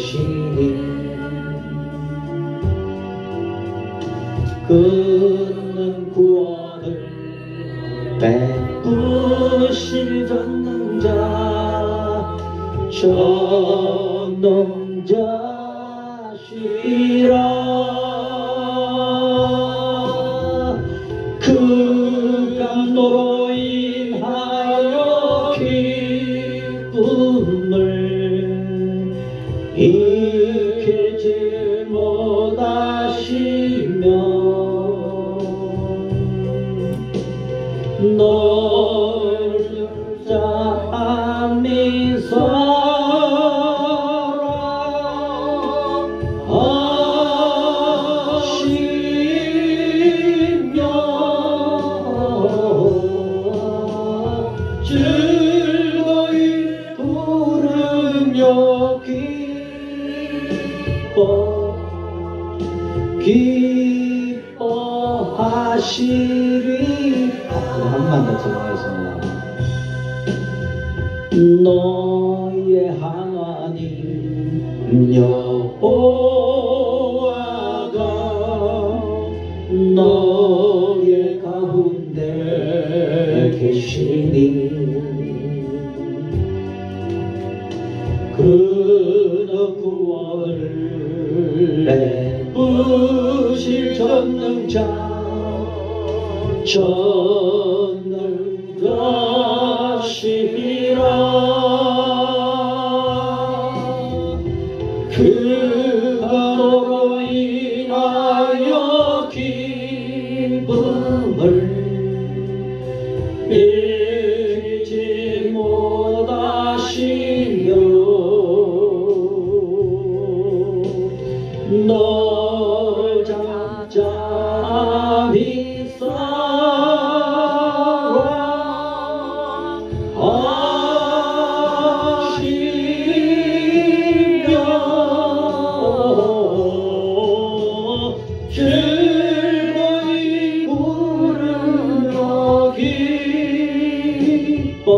계시니 끊는 구원을 베푸실 전능자 전능자시라. 그 감로로 인하여 기쁨을 익히지 못하시며 너를 사랑하시며 즐거이 부르며 기뻐하시리. 한번 더 적용했습니다. 너의 하나님 여호와가 너의 가운데 계시니 그는 구원을 베푸실 전능자 전능자시라. 그 감로로 인하여 기쁨을 잃지 못하시며 너를 잠잠히 즐거이 부르며 기뻐하시리.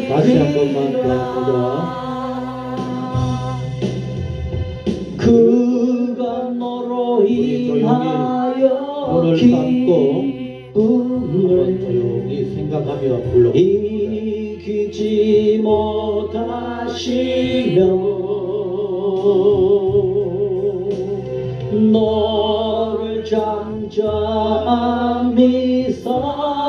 다시 한 번만 기도합니다. 그가 너로 인하여 기쁨을 조용히 생각하며 불러 이기지 못하시며 너를 잠잠히 사랑하시며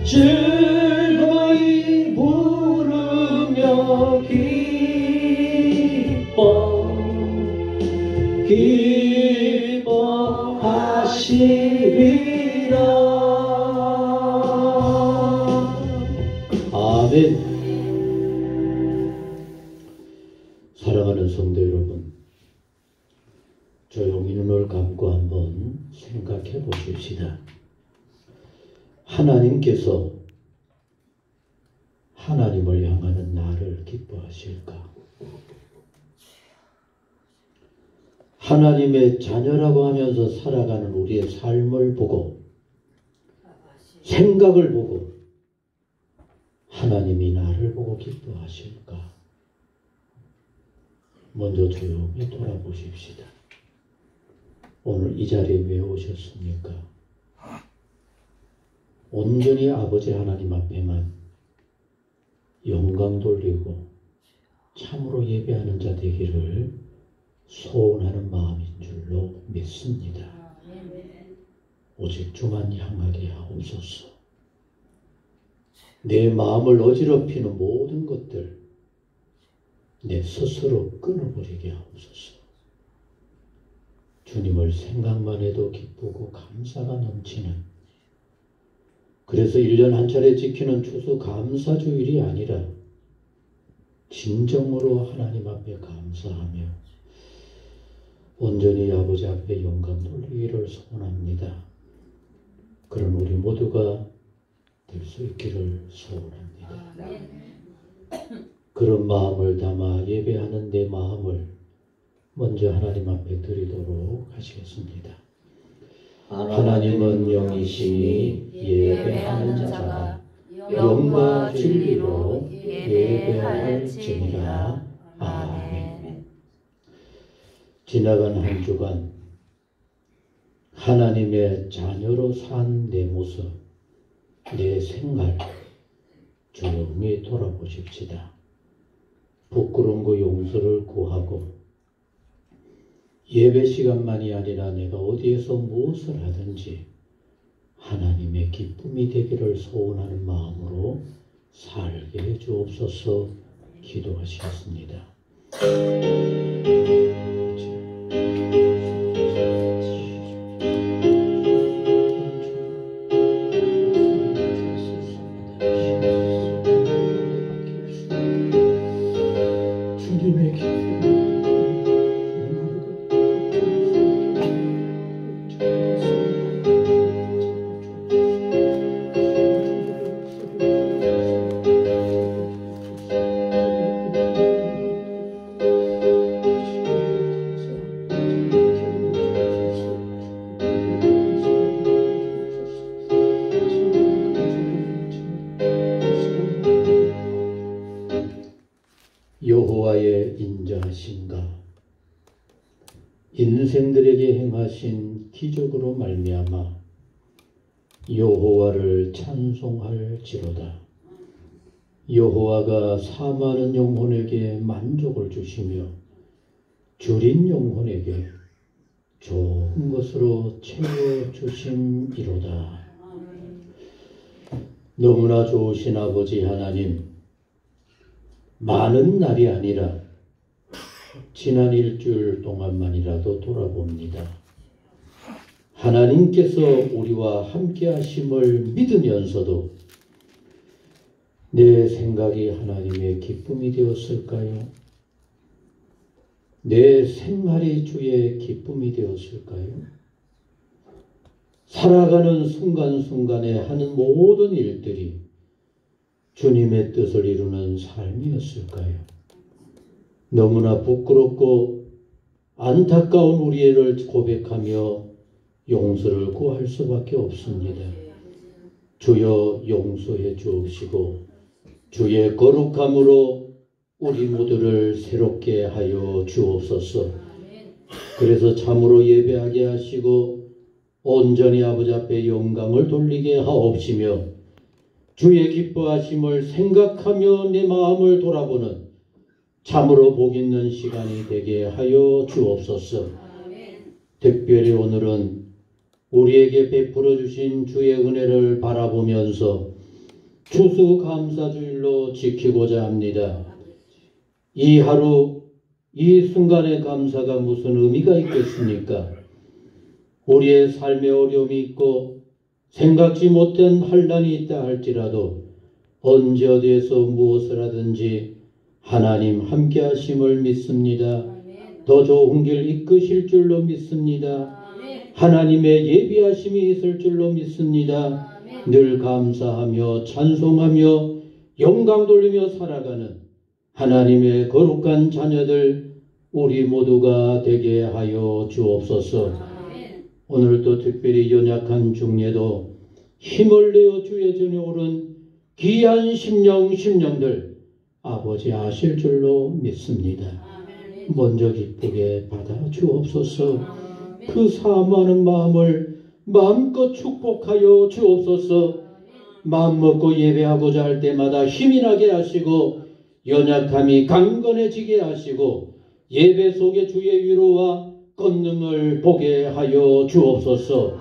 즐거이 부르며 기뻐하시리라. 아멘. 사랑하는 성도 여러분, 조용히 눈을 감고 한번 생각해 보십시다. 하나님께서 하나님을 향하는 나를 기뻐하실까? 하나님의 자녀라고 하면서 살아가는 우리의 삶을 보고 생각을 보고 하나님이 나를 보고 기뻐하실까? 먼저 조용히 돌아보십시다. 오늘 이 자리에 왜 오셨습니까? 온전히 아버지 하나님 앞에만 영광 돌리고 참으로 예배하는 자 되기를 소원하는 마음인 줄로 믿습니다. 오직 주만 향하게 하옵소서. 내 마음을 어지럽히는 모든 것들 내 스스로 끊어버리게 하옵소서. 주님을 생각만 해도 기쁘고 감사가 넘치는, 그래서 1년 한 차례 지키는 추수감사주일이 아니라 진정으로 하나님 앞에 감사하며 온전히 아버지 앞에 영광 돌리기를 소원합니다. 그런 우리 모두가 될 수 있기를 소원합니다. 그런 마음을 담아 예배하는 내 마음을 먼저 하나님 앞에 드리도록 하시겠습니다. 하나님은 영이시니 예배하는 자가 영과 진리로 예배할지니라. 아멘. 지나간 한 주간 하나님의 자녀로 산 내 모습, 내 생활 조용히 돌아보십시다. 부끄러운 거 용서를 구하고 예배 시간만이 아니라 내가 어디에서 무엇을 하든지 하나님의 기쁨이 되기를 소원하는 마음으로 살게 해 주옵소서. 기도하시겠습니다. 주님의 여호와의 인자하신가 인생들에게 행하신 기적으로 말미암아 여호와를 찬송할지로다. 여호와가 사모하는 영혼에게 만족을 주시며 줄인 영혼에게 좋은 것으로 채워주심이로다. 너무나 좋으신 아버지 하나님, 많은 날이 아니라 지난 일주일 동안만이라도 돌아봅니다. 하나님께서 우리와 함께 하심을 믿으면서도 내 생각이 하나님의 기쁨이 되었을까요? 내 생활이 주의 기쁨이 되었을까요? 살아가는 순간순간에 하는 모든 일들이 주님의 뜻을 이루는 삶이었을까요? 너무나 부끄럽고 안타까운 우리를 고백하며 용서를 구할 수밖에 없습니다. 주여 용서해 주옵시고 주의 거룩함으로 우리 모두를 새롭게 하여 주옵소서. 그래서 참으로 예배하게 하시고 온전히 아버지 앞에 영광을 돌리게 하옵시며 주의 기뻐하심을 생각하며 내 마음을 돌아보는 참으로 복 있는 시간이 되게 하여 주옵소서. 특별히 오늘은 우리에게 베풀어 주신 주의 은혜를 바라보면서 추수감사주일로 지키고자 합니다. 이 하루, 이 순간의 감사가 무슨 의미가 있겠습니까? 우리의 삶에 어려움이 있고 생각지 못한 환난이 있다 할지라도 언제 어디에서 무엇을 하든지 하나님 함께 하심을 믿습니다. 더 좋은 길 이끄실 줄로 믿습니다. 하나님의 예비하심이 있을 줄로 믿습니다. 늘 감사하며 찬송하며 영광 돌리며 살아가는 하나님의 거룩한 자녀들 우리 모두가 되게 하여 주옵소서. 오늘도 특별히 연약한 중에도 힘을 내어 주의 전에 오른 귀한 심령들 아버지 아실 줄로 믿습니다. 먼저 기쁘게 받아 주옵소서. 그 사모하는 마음을 마음껏 축복하여 주옵소서. 마음먹고 예배하고자 할 때마다 힘이 나게 하시고 연약함이 강건해지게 하시고 예배 속에 주의 위로와 권능을 보게 하여 주옵소서.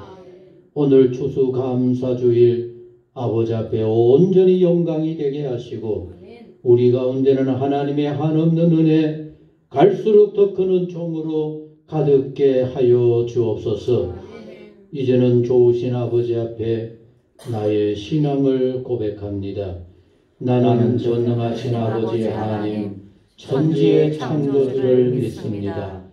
오늘 추수감사주일 아버지 앞에 온전히 영광이 되게 하시고 우리 가운데는 하나님의 한없는 은혜 갈수록 더 크는 종으로 가득게 하여 주옵소서. 이제는 좋으신 아버지 앞에 나의 신앙을 고백합니다. 나는 전능하신 아버지 하나님 천지의 창조주를 믿습니다.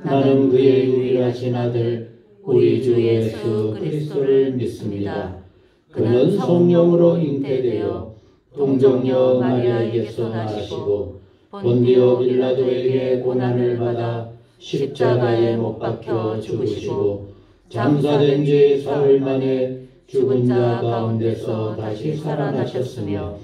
나는 그의 유일하신 아들 우리 주 예수 그리스도를 믿습니다. 그는 성령으로 잉태되어 동정녀 마리아에게서 나시고 본디오 빌라도에게 고난을 받아 십자가에 못 박혀 죽으시고 장사된 지 사흘 만에 죽은 자 가운데서 다시 살아나셨으며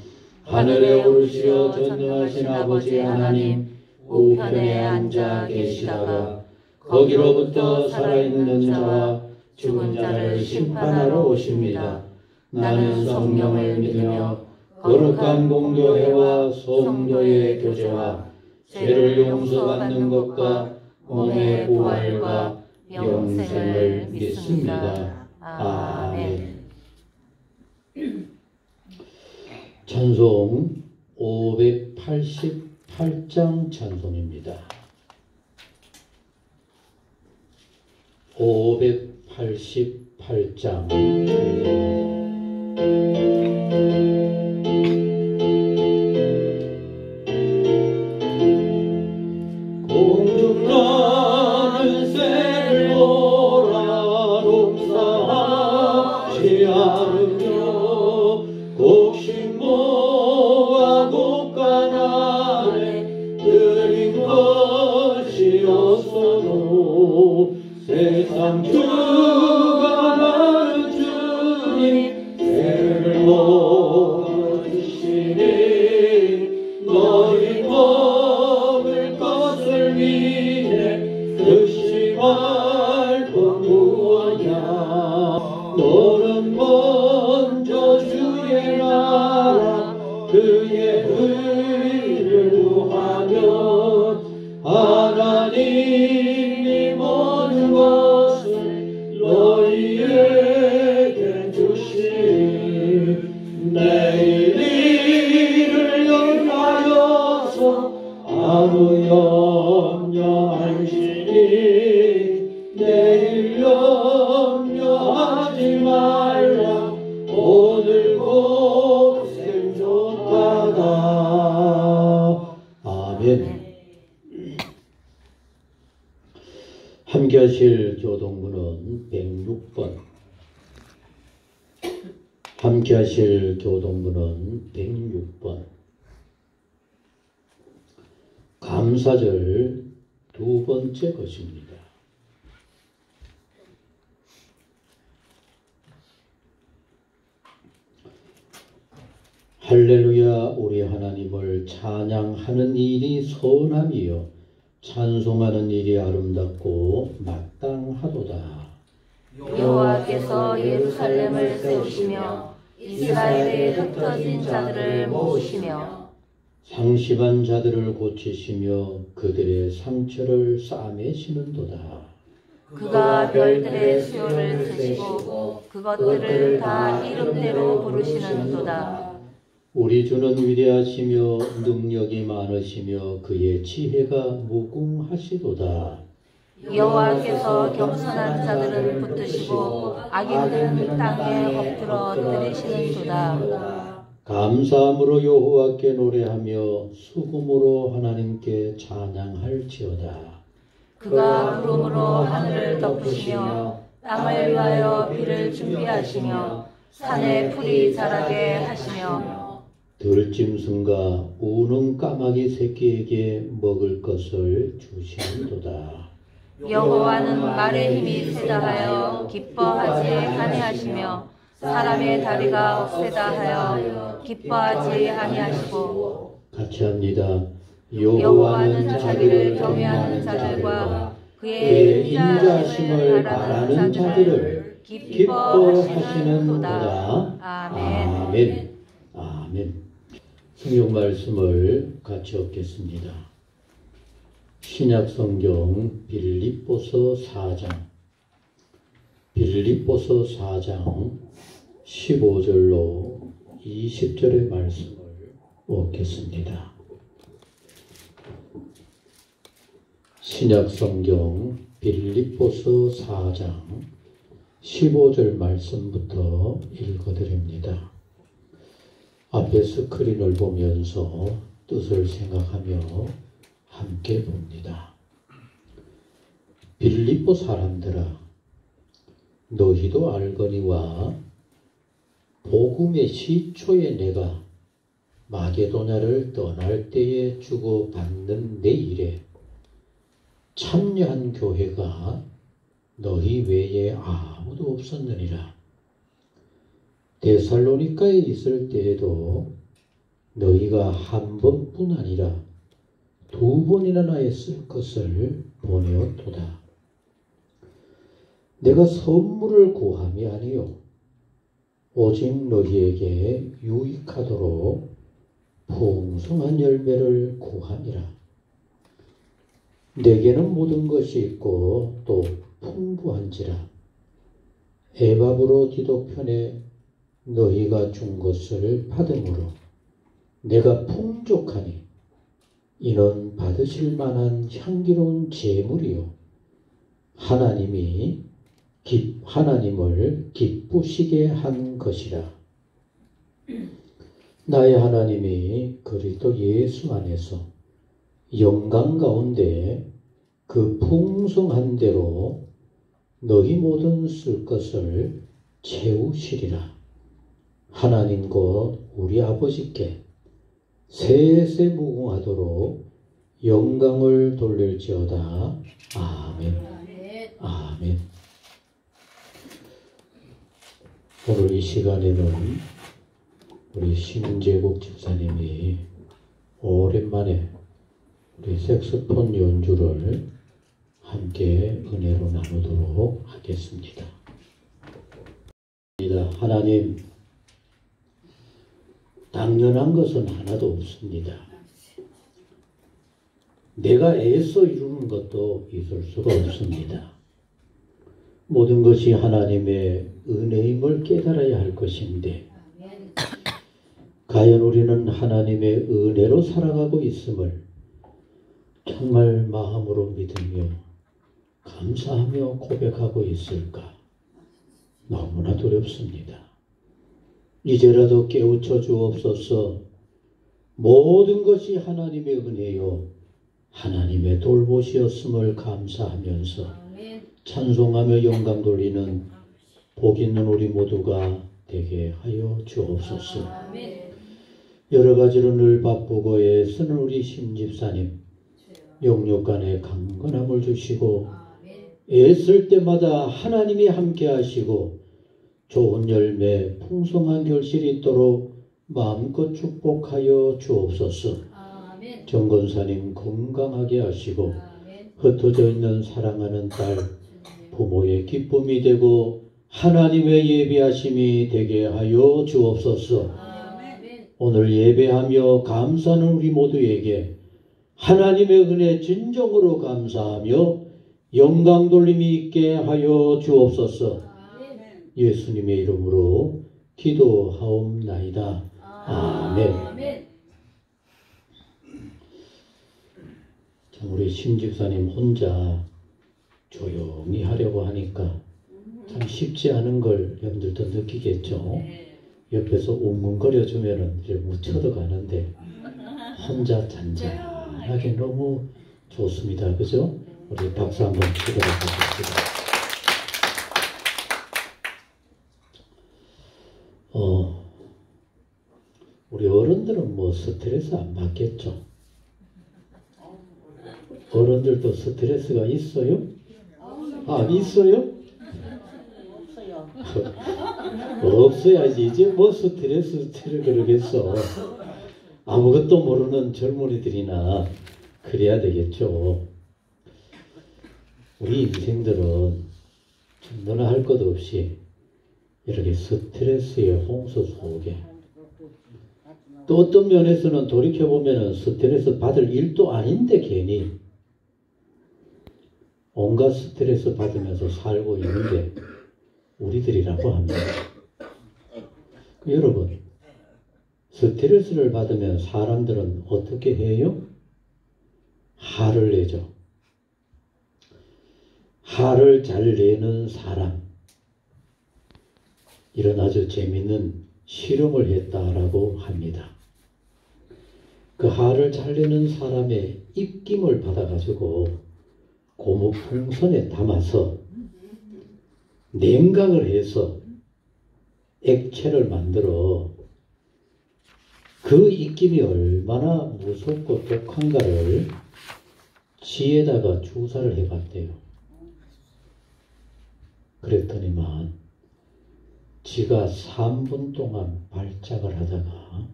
하늘에 오르시어 전능하신 아버지 하나님 우편에 앉아 계시다가 거기로부터 살아있는 자와 죽은 자를 심판하러 오십니다. 나는 성령을 믿으며 거룩한 공교회와 성도의 교제와 죄를 용서받는 것과 몸의 부활과 영생을 믿습니다. 아멘. 찬송 588장 찬송입니다. 588장 공중나는 새를 보라 농사하지 않으며 곡식모아 곡간 아래 들인 것이었어도 세상 주가 많은 주님 새를 먹으시니 너희 먹을 것을 위해 드시 말 것 무엇냐 너는 먼저 주의 나라 그의 의를 구하면 하나님이 모든 것을 너희에게 주시니 내일 일을 위하여서 아무 염려 안시니 내일 염려하지 말라 오늘 곧 생존하다. 아멘. 함께하실 교동부는 106번. 함께하실 교동부는 106번. 감사절 두 번째 것입니다. 할렐루야 우리 하나님을 찬양하는 일이 선함이요 찬송하는 일이 아름답고 마땅하도다. 여호와께서 예루살렘을 세우시며 이스라엘에 흩어진 자들을 모으시며 상심한 자들을 고치시며 그들의 상처를 싸매시는도다. 그가 별들의 수요를 쓰시고 그것들을 다 이름대로 부르시는도다. 우리 주는 위대하시며 능력이 많으시며 그의 지혜가 무궁하시도다. 여호와께서 겸손한 자들은 붙드시고 악인들은 땅에 엎드러 들이시는도다. 감사함으로 여호와께 노래하며 수금으로 하나님께 찬양할지어다. 그가 구름으로 하늘을 덮으시며 땅을 위하여 비를 준비하시며 산에 풀이 자라게 하시며 들짐승과 우는 까마귀 새끼에게 먹을 것을 주시는도다. 여호와는 말의 힘이 세다 하여 기뻐하지 아니하시며 사람의 다리가 없애다 하여 기뻐하지 아니하시고 같이 합니다. 여호와는 자기를 경외하는 자들과 그의 인자심을 바라는 자들을 기뻐하시는도다. 아멘. 아멘. 아멘. 성경 말씀을 같이 읽겠습니다. 신약 성경 빌립보서 4장 15절로 20절의 말씀을 읽겠습니다. 신약 성경 빌립보서 4장 15절 말씀부터 읽어드립니다. 앞에 스크린을 보면서 뜻을 생각하며 함께 봅니다. 빌립보 사람들아, 너희도 알거니와 복음의 시초에 내가 마게도냐를 떠날 때에 주고받는 내 일에 참여한 교회가 너희 외에 아무도 없었느니라. 데살로니가에 있을 때에도 너희가 한 번뿐 아니라 두 번이나 나의 쓸 것을 보내었도다. 내가 선물을 구함이 아니요 오직 너희에게 유익하도록 풍성한 열매를 구함이라. 내게는 모든 것이 있고 또 풍부한지라. 에바브로디도 편에 너희가 준 것을 받음으로 내가 풍족하니 이는 받으실 만한 향기로운 제물이요 하나님을 기쁘시게 한 것이라. 나의 하나님이 그리스도 예수 안에서 영광 가운데 그 풍성한 대로 너희 모든 쓸 것을 채우시리라. 하나님 곧 우리 아버지께 세세 무궁하도록 영광을 돌릴지어다. 아멘. 아멘. 오늘 이 시간에는 우리 심재국 집사님이 오랜만에 우리 색소폰 연주를 함께 은혜로 나누도록 하겠습니다. 하나님, 당연한 것은 하나도 없습니다. 내가 애써 이루는 것도 있을 수가 없습니다. 모든 것이 하나님의 은혜임을 깨달아야 할 것인데 과연 우리는 하나님의 은혜로 살아가고 있음을 정말 마음으로 믿으며 감사하며 고백하고 있을까? 너무나 두렵습니다. 이제라도 깨우쳐 주옵소서. 모든 것이 하나님의 은혜요 하나님의 돌보시었음을 감사하면서 찬송하며 영광 돌리는 복 있는 우리 모두가 되게 하여 주옵소서. 여러 가지로 늘 바쁘고 애쓰는 우리 심집사님 영육간에 강건함을 주시고 애쓸 때마다 하나님이 함께 하시고 좋은 열매 풍성한 결실이 있도록 마음껏 축복하여 주옵소서. 정건사님 건강하게 하시고 흩어져 있는 사랑하는 딸 부모의 기쁨이 되고 하나님의 예배하심이 되게 하여 주옵소서. 오늘 예배하며 감사하는 우리 모두에게 하나님의 은혜 진정으로 감사하며 영광 돌림이 있게 하여 주옵소서. 예수님의 이름으로 기도하옵나이다. 아멘. 참 우리 심집사님 혼자 조용히 하려고 하니까 참 쉽지 않은 걸 여러분들도 느끼겠죠. 옆에서 웅웅거려 주면은 이제 묻혀도 가는데 혼자 잔잔하게 너무 좋습니다. 그죠? 우리 박수 한번 치도록 하겠습니다. 우리 어른들은 뭐 스트레스 안 받겠죠? 어른들도 스트레스가 있어요? 아, 있어요? 없어야지. 이제 뭐 스트레스를 그러겠어. 아무것도 모르는 젊은이들이나 그래야 되겠죠. 우리 인생들은 너나 할 것 없이 이렇게 스트레스의 홍수 속에 또 어떤 면에서는 돌이켜보면 스트레스 받을 일도 아닌데 괜히 온갖 스트레스 받으면서 살고 있는데 우리들이라고 합니다. 여러분, 스트레스를 받으면 사람들은 어떻게 해요? 화를 내죠. 화를 잘 내는 사람, 이런 아주 재미있는 실험을 했다라고 합니다. 그 화를 잘 내는 사람의 입김을 받아가지고 고무풍선에 담아서 냉각을 해서 액체를 만들어 그 입김이 얼마나 무섭고 독한가를 지에다가 주사를 해봤대요. 그랬더니만 지가 3분 동안 발작을 하다가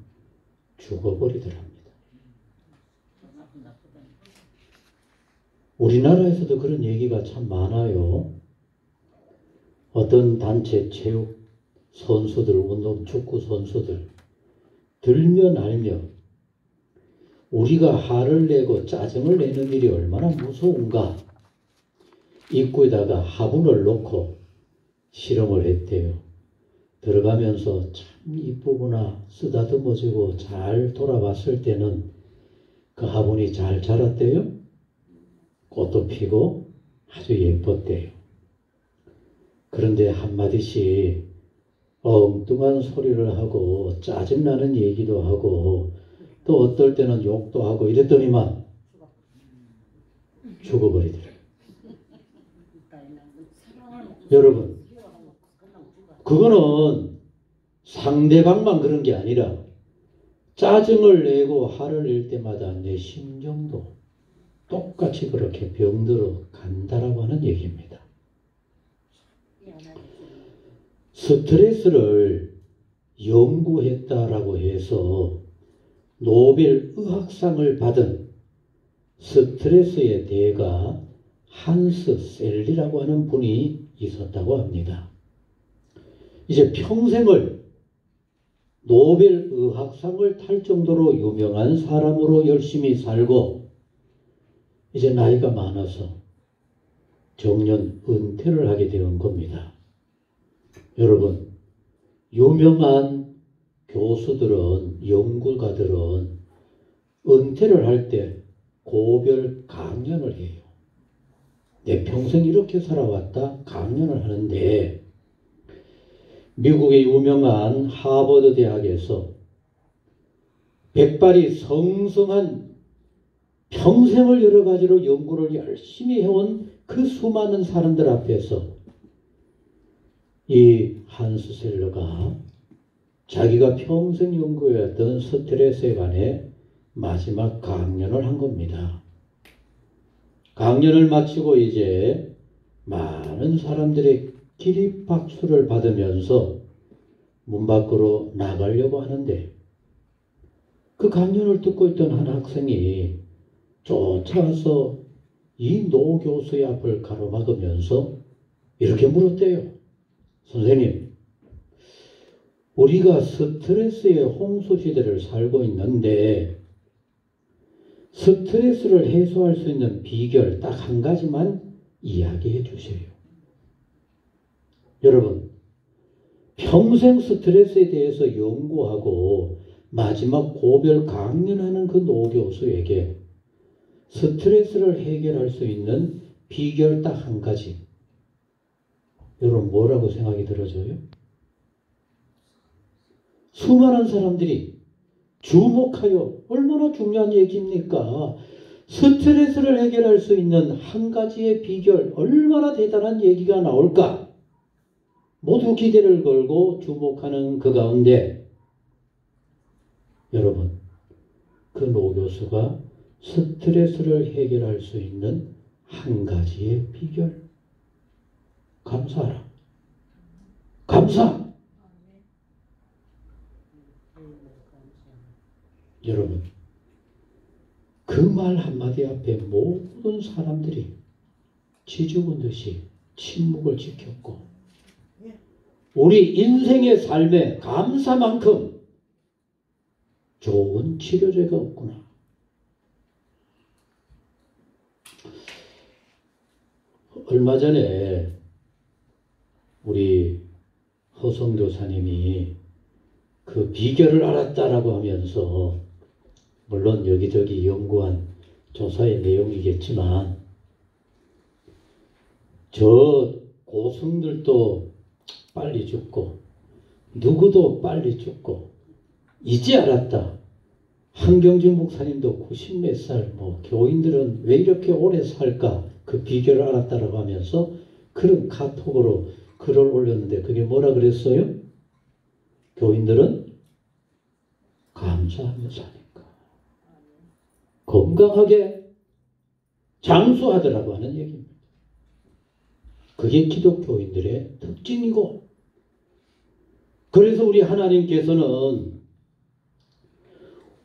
죽어버리더랍니다. 우리나라에서도 그런 얘기가 참 많아요. 어떤 단체 체육 선수들, 운동 축구 선수들 들면 알면 우리가 화를 내고 짜증을 내는 일이 얼마나 무서운가. 입구에다가 화분을 놓고 실험을 했대요. 들어가면서 참 이쁘구나 쓰다듬어지고 잘 돌아봤을 때는 그 화분이 잘 자랐대요. 꽃도 피고 아주 예뻤대요. 그런데 한마디씩 엉뚱한 소리를 하고 짜증나는 얘기도 하고 또 어떨 때는 욕도 하고 이랬더니만 죽어버리더래요. 여러분, 그거는 상대방만 그런 게 아니라 짜증을 내고 화를 낼 때마다 내 심정도 똑같이 그렇게 병들어 간다라고 하는 얘기입니다. 스트레스를 연구했다라고 해서 노벨 의학상을 받은 스트레스의 대가 한스 셀리라고 하는 분이 있었다고 합니다. 이제 평생을 노벨 의학상을 탈 정도로 유명한 사람으로 열심히 살고 이제 나이가 많아서 정년 은퇴를 하게 되는 겁니다. 여러분, 유명한 교수들은, 연구가들은 은퇴를 할 때 고별 강연을 해요. 내 평생 이렇게 살아왔다 강연을 하는데 미국의 유명한 하버드 대학에서 백발이 성성한 평생을 여러 가지로 연구를 열심히 해온 그 수많은 사람들 앞에서 이 한스 셀러가 자기가 평생 연구해왔던 스트레스에 관해 마지막 강연을 한 겁니다. 강연을 마치고 이제 많은 사람들의 기립박수를 받으면서 문 밖으로 나가려고 하는데 그 강연을 듣고 있던 한 학생이 쫓아와서 이 노 교수의 앞을 가로막으면서 이렇게 물었대요. 선생님, 우리가 스트레스의 홍수시대를 살고 있는데 스트레스를 해소할 수 있는 비결 딱 한 가지만 이야기해 주세요. 여러분, 평생 스트레스에 대해서 연구하고 마지막 고별 강연하는 그 노 교수에게 스트레스를 해결할 수 있는 비결 딱 한 가지. 여러분, 뭐라고 생각이 들어져요? 수많은 사람들이 주목하여 얼마나 중요한 얘기입니까? 스트레스를 해결할 수 있는 한 가지의 비결, 얼마나 대단한 얘기가 나올까? 모두 기대를 걸고 주목하는 그 가운데 여러분, 그 노 교수가 스트레스를 해결할 수 있는 한 가지의 비결, 감사하라. 감사! 여러분, 그 말 한마디 앞에 모든 사람들이 지죽은 듯이 침묵을 지켰고 우리 인생의 삶에 감사만큼 좋은 치료제가 없구나. 얼마 전에 우리 허성 교사님이 그 비결을 알았다라고 하면서 물론 여기저기 연구한 조사의 내용이겠지만 저 고승들도 빨리 죽고 누구도 빨리 죽고 이제 알았다. 한경진 목사님도 90몇 살, 교인들은 왜 이렇게 오래 살까? 그 비결을 알았다라고 하면서 그런 카톡으로 글을 올렸는데 그게 뭐라 그랬어요? 교인들은 감사하며 사니까 건강하게 장수하더라고 하는 얘기입니다. 그게 기독교인들의 특징이고, 그래서 우리 하나님께서는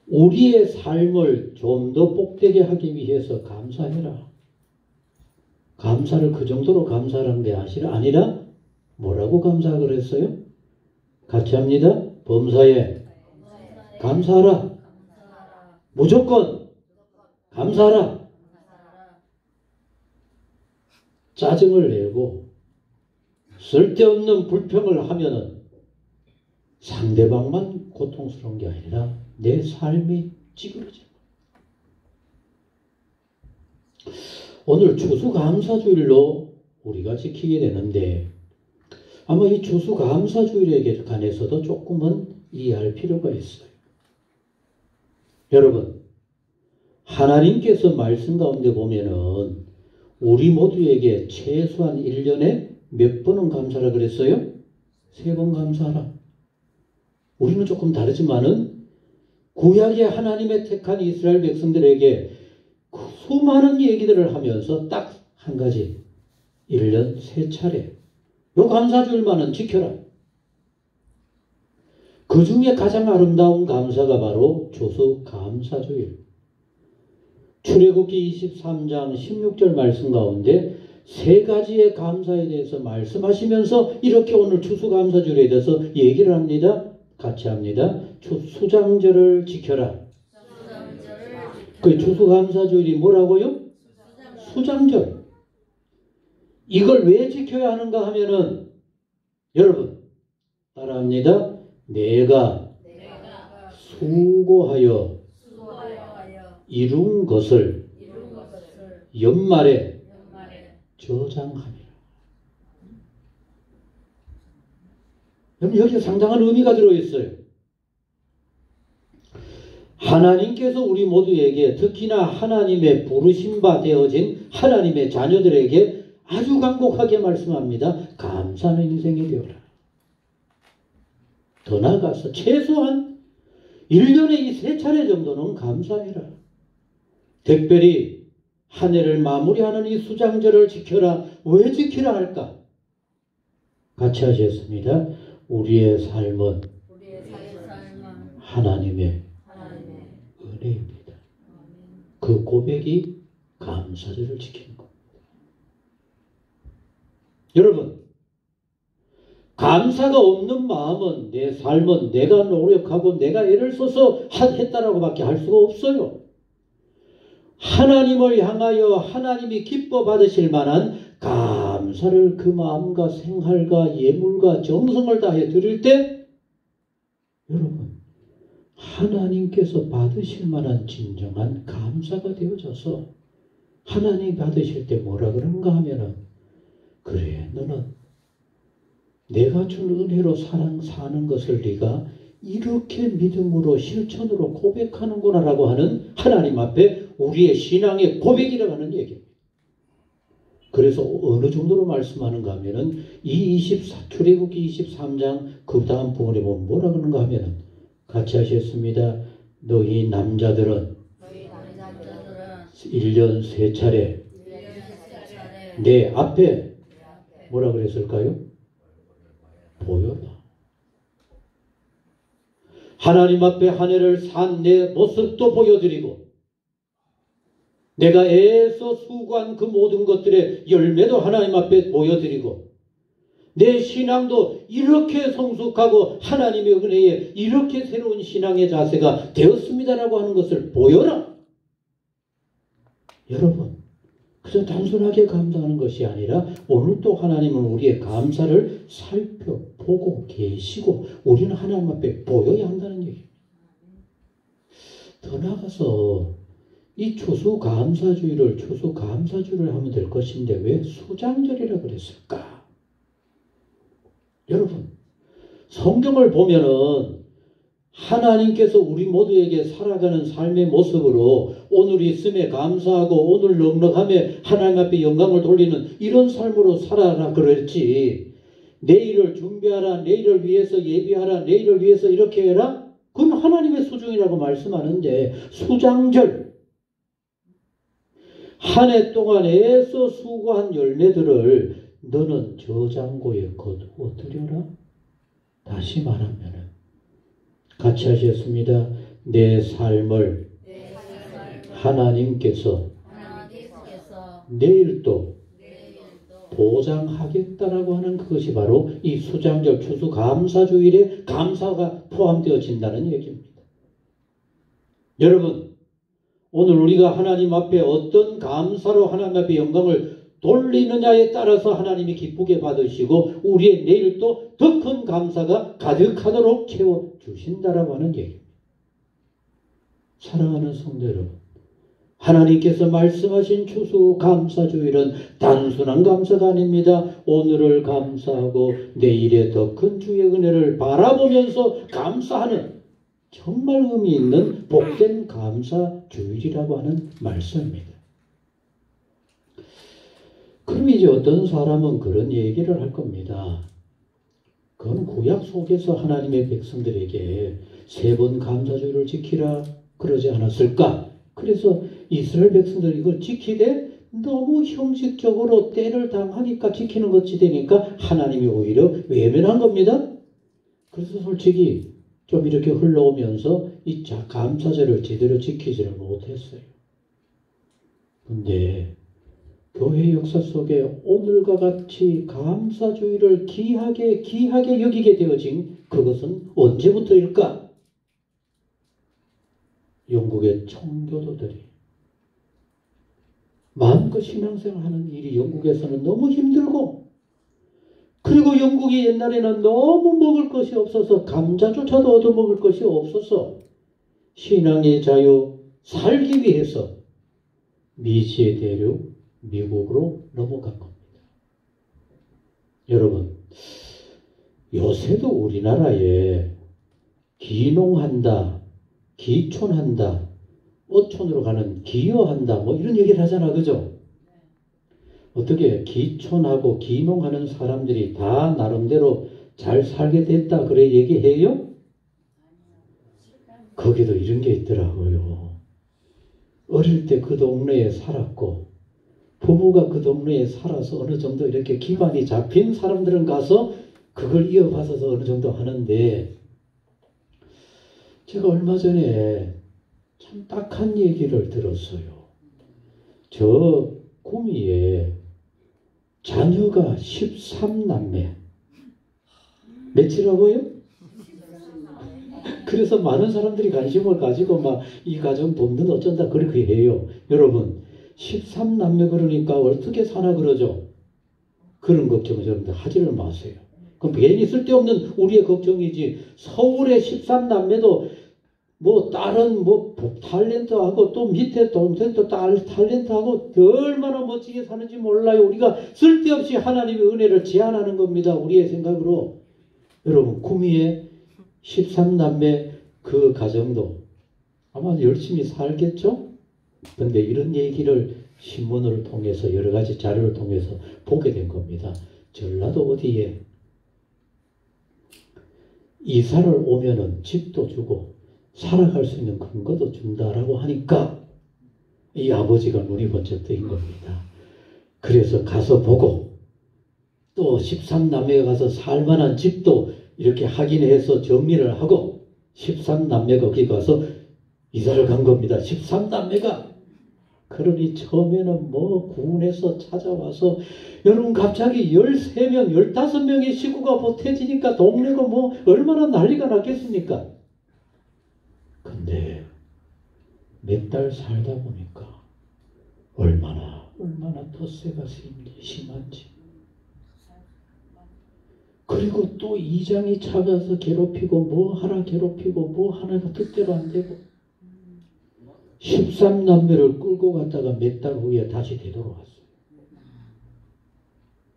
우리의 삶을 좀 더 복되게 하기 위해서 감사해라. 감사를 그 정도로 감사하는 게 아니라 뭐라고 감사하라 그랬어요? 같이 합니다. 범사에 감사하라. 무조건 감사하라. 짜증을 내고 쓸데없는 불평을 하면은 상대방만 고통스러운 게 아니라 내 삶이 찌그러져. 오늘 추수감사주일로 우리가 지키게 되는데, 아마 이 추수감사주일에 관해서도 조금은 이해할 필요가 있어요. 여러분, 하나님께서 말씀 가운데 보면은 우리 모두에게 최소한 1년에 몇 번은 감사하라 그랬어요? 3번 감사하라. 우리는 조금 다르지만은 구약의 하나님의 택한 이스라엘 백성들에게 그 수많은 얘기들을 하면서 딱 한 가지, 1년 3차례 요 감사주일만은 지켜라. 그 중에 가장 아름다운 감사가 바로 추수감사주일. 출애굽기 23장 16절 말씀 가운데 3가지의 감사에 대해서 말씀하시면서 이렇게 오늘 추수감사주일에 대해서 얘기를 합니다. 같이 합니다. 수장절을 지켜라. 그 추수감사주일이 뭐라고요? 수장절. 이걸 왜 지켜야 하는가 하면은, 여러분 따라합니다. 내가 수고하여 이룬 것을 연말에 저장함이라. 여기에 상당한 의미가 들어있어요. 하나님께서 우리 모두에게, 특히나 하나님의 부르심바 되어진 하나님의 자녀들에게 아주 간곡하게 말씀합니다. 감사하는 인생이 되어라. 더 나아가서 최소한 1년에 이 3차례 정도는 감사해라. 특별히 한 해를 마무리하는 이 수장절을 지켜라. 왜 지키라 할까? 같이 하셨습니다. 우리의 삶은 하나님의 은혜입니다. 그 고백이 감사절을 지키는 겁니다. 여러분, 감사가 없는 마음은, 내 삶은 내가 노력하고 내가 애를 써서 했다라고 밖에 할 수가 없어요. 하나님을 향하여 하나님이 기뻐 받으실 만한 감사를 그 마음과 생활과 예물과 정성을 다해 드릴 때, 여러분, 하나님께서 받으실 만한 진정한 감사가 되어져서 하나님이 받으실 때 뭐라 그런가 하면은, 그래, 너는 내가 준 은혜로 사는 것을 네가 이렇게 믿음으로 실천으로 고백하는구나 라고 하는 하나님 앞에 우리의 신앙의 고백이라고 하는 얘기입니다. 그래서 어느 정도로 말씀하는가 하면은 출애굽기 23장 그 다음 부분에 보면 뭐라 그러는가 하면은, 같이 하셨습니다. 너희 남자들은 1년 3차례 내 앞에 뭐라 그랬을까요? 보여라. 하나님 앞에 한 해를 산 내 모습도 보여드리고, 내가 애써 수고한 그 모든 것들의 열매도 하나님 앞에 보여드리고, 내 신앙도 이렇게 성숙하고 하나님의 은혜에 이렇게 새로운 신앙의 자세가 되었습니다라고 하는 것을 보여라. 여러분, 그저 단순하게 감사하는 것이 아니라 오늘 또 하나님은 우리의 감사를 살펴보고 계시고 우리는 하나님 앞에 보여야 한다는 얘기입니다. 더 나아가서 이 추수감사주일을 하면 될 것인데 왜 수장절이라 그랬을까? 여러분, 성경을 보면은 하나님께서 우리 모두에게 살아가는 삶의 모습으로 오늘 있음에 감사하고 오늘 넉넉함에 하나님 앞에 영광을 돌리는 이런 삶으로 살아라 그랬지, 내일을 준비하라, 내일을 위해서 예비하라, 내일을 위해서 이렇게 해라, 그건 하나님의 수중이라고 말씀하는데 수장절 한 해 동안 애써 수고한 열매들을 너는 저장고에 거두어 두려라. 다시 말하면은 같이 하셨습니다. 내 삶을 하나님께서 내일도 보장하겠다라고 하는 그것이 바로 이 수장절 추수감사주일에 감사가 포함되어진다는 얘기입니다. 여러분, 오늘 우리가 하나님 앞에 어떤 감사로 하나님 앞에 영광을 돌리느냐에 따라서 하나님이 기쁘게 받으시고 우리의 내일도 더 큰 감사가 가득하도록 채워주신다라고 하는 얘기입니다. 사랑하는 성도 여러분, 하나님께서 말씀하신 추수감사주일은 단순한 감사가 아닙니다. 오늘을 감사하고 내일의 더 큰 주의 은혜를 바라보면서 감사하는 정말 의미 있는 복된 감사주일이라고 하는 말씀입니다. 그럼 이제 어떤 사람은 그런 얘기를 할 겁니다. 그건 구약 속에서 하나님의 백성들에게 3번 감사주일을 지키라 그러지 않았을까? 그래서 이스라엘 백성들이 이걸 지키되 너무 형식적으로 때를 당하니까 지키는 것이 되니까 하나님이 오히려 외면한 겁니다. 그래서 솔직히 좀 이렇게 흘러오면서 이 감사절을 제대로 지키지를 못했어요. 근데 교회 역사 속에 오늘과 같이 감사주의를 귀하게 여기게 되어진 그것은 언제부터일까? 영국의 청교도들이 마음껏 신앙생활하는 일이 영국에서는 너무 힘들고, 그리고 영국이 옛날에는 너무 먹을 것이 없어서 감자조차도 얻어먹을 것이 없어서 신앙의 자유 살기 위해서 미지의 대륙 미국으로 넘어간 겁니다. 여러분, 요새도 우리나라에 기농한다, 기촌한다, 어촌으로 가는 기여한다 뭐 이런 얘기를 하잖아, 그죠? 어떻게 기촌하고 기농하는 사람들이 다 나름대로 잘 살게 됐다 그래 얘기해요? 거기도 이런 게 있더라고요. 어릴 때 그 동네에 살았고 부모가 그 동네에 살아서 어느 정도 이렇게 기반이 잡힌 사람들은 가서 그걸 이어받아서 어느 정도 하는데, 제가 얼마 전에 참 딱한 얘기를 들었어요. 저 구미에 자녀가 13남매. 몇이라고요? 그래서 많은 사람들이 관심을 가지고 막 이 가정 돕는 어쩐다 그렇게 해요. 여러분, 13남매 그러니까 어떻게 사나 그러죠? 그런 걱정을 여러분들 하지를 마세요. 그럼 괜히 쓸데없는 우리의 걱정이지. 서울의 13남매도 뭐 다른 뭐 탤런트하고 또 밑에 동생도 탤런트하고 얼마나 멋지게 사는지 몰라요. 우리가 쓸데없이 하나님의 은혜를 제한하는 겁니다. 우리의 생각으로. 여러분, 구미에 13남매 그 가정도 아마 열심히 살겠죠? 근데 이런 얘기를 신문을 통해서 여러 가지 자료를 통해서 보게 된 겁니다. 전라도 어디에 이사를 오면은 집도 주고 살아갈 수 있는 근거도 준다라고 하니까 이 아버지가 눈이 번쩍 뜨인 겁니다. 그래서 가서 보고 또 13남매가 가서 살만한 집도 이렇게 확인해서 정리를 하고 13남매가 거기 가서 이사를 간 겁니다. 13남매가. 그러니 처음에는 뭐 군에서 찾아와서 여러분 갑자기 13명, 15명의 식구가 보태지니까 동네가 뭐 얼마나 난리가 났겠습니까? 근데 몇 달 살다 보니까 얼마나 텃세가 심한지. 그리고 또 이장이 찾아서 괴롭히고 뭐 하나 괴롭히고 뭐 하나가 뜻대로 안 되고 13남매를 끌고 갔다가 몇 달 후에 다시 되돌아왔어요.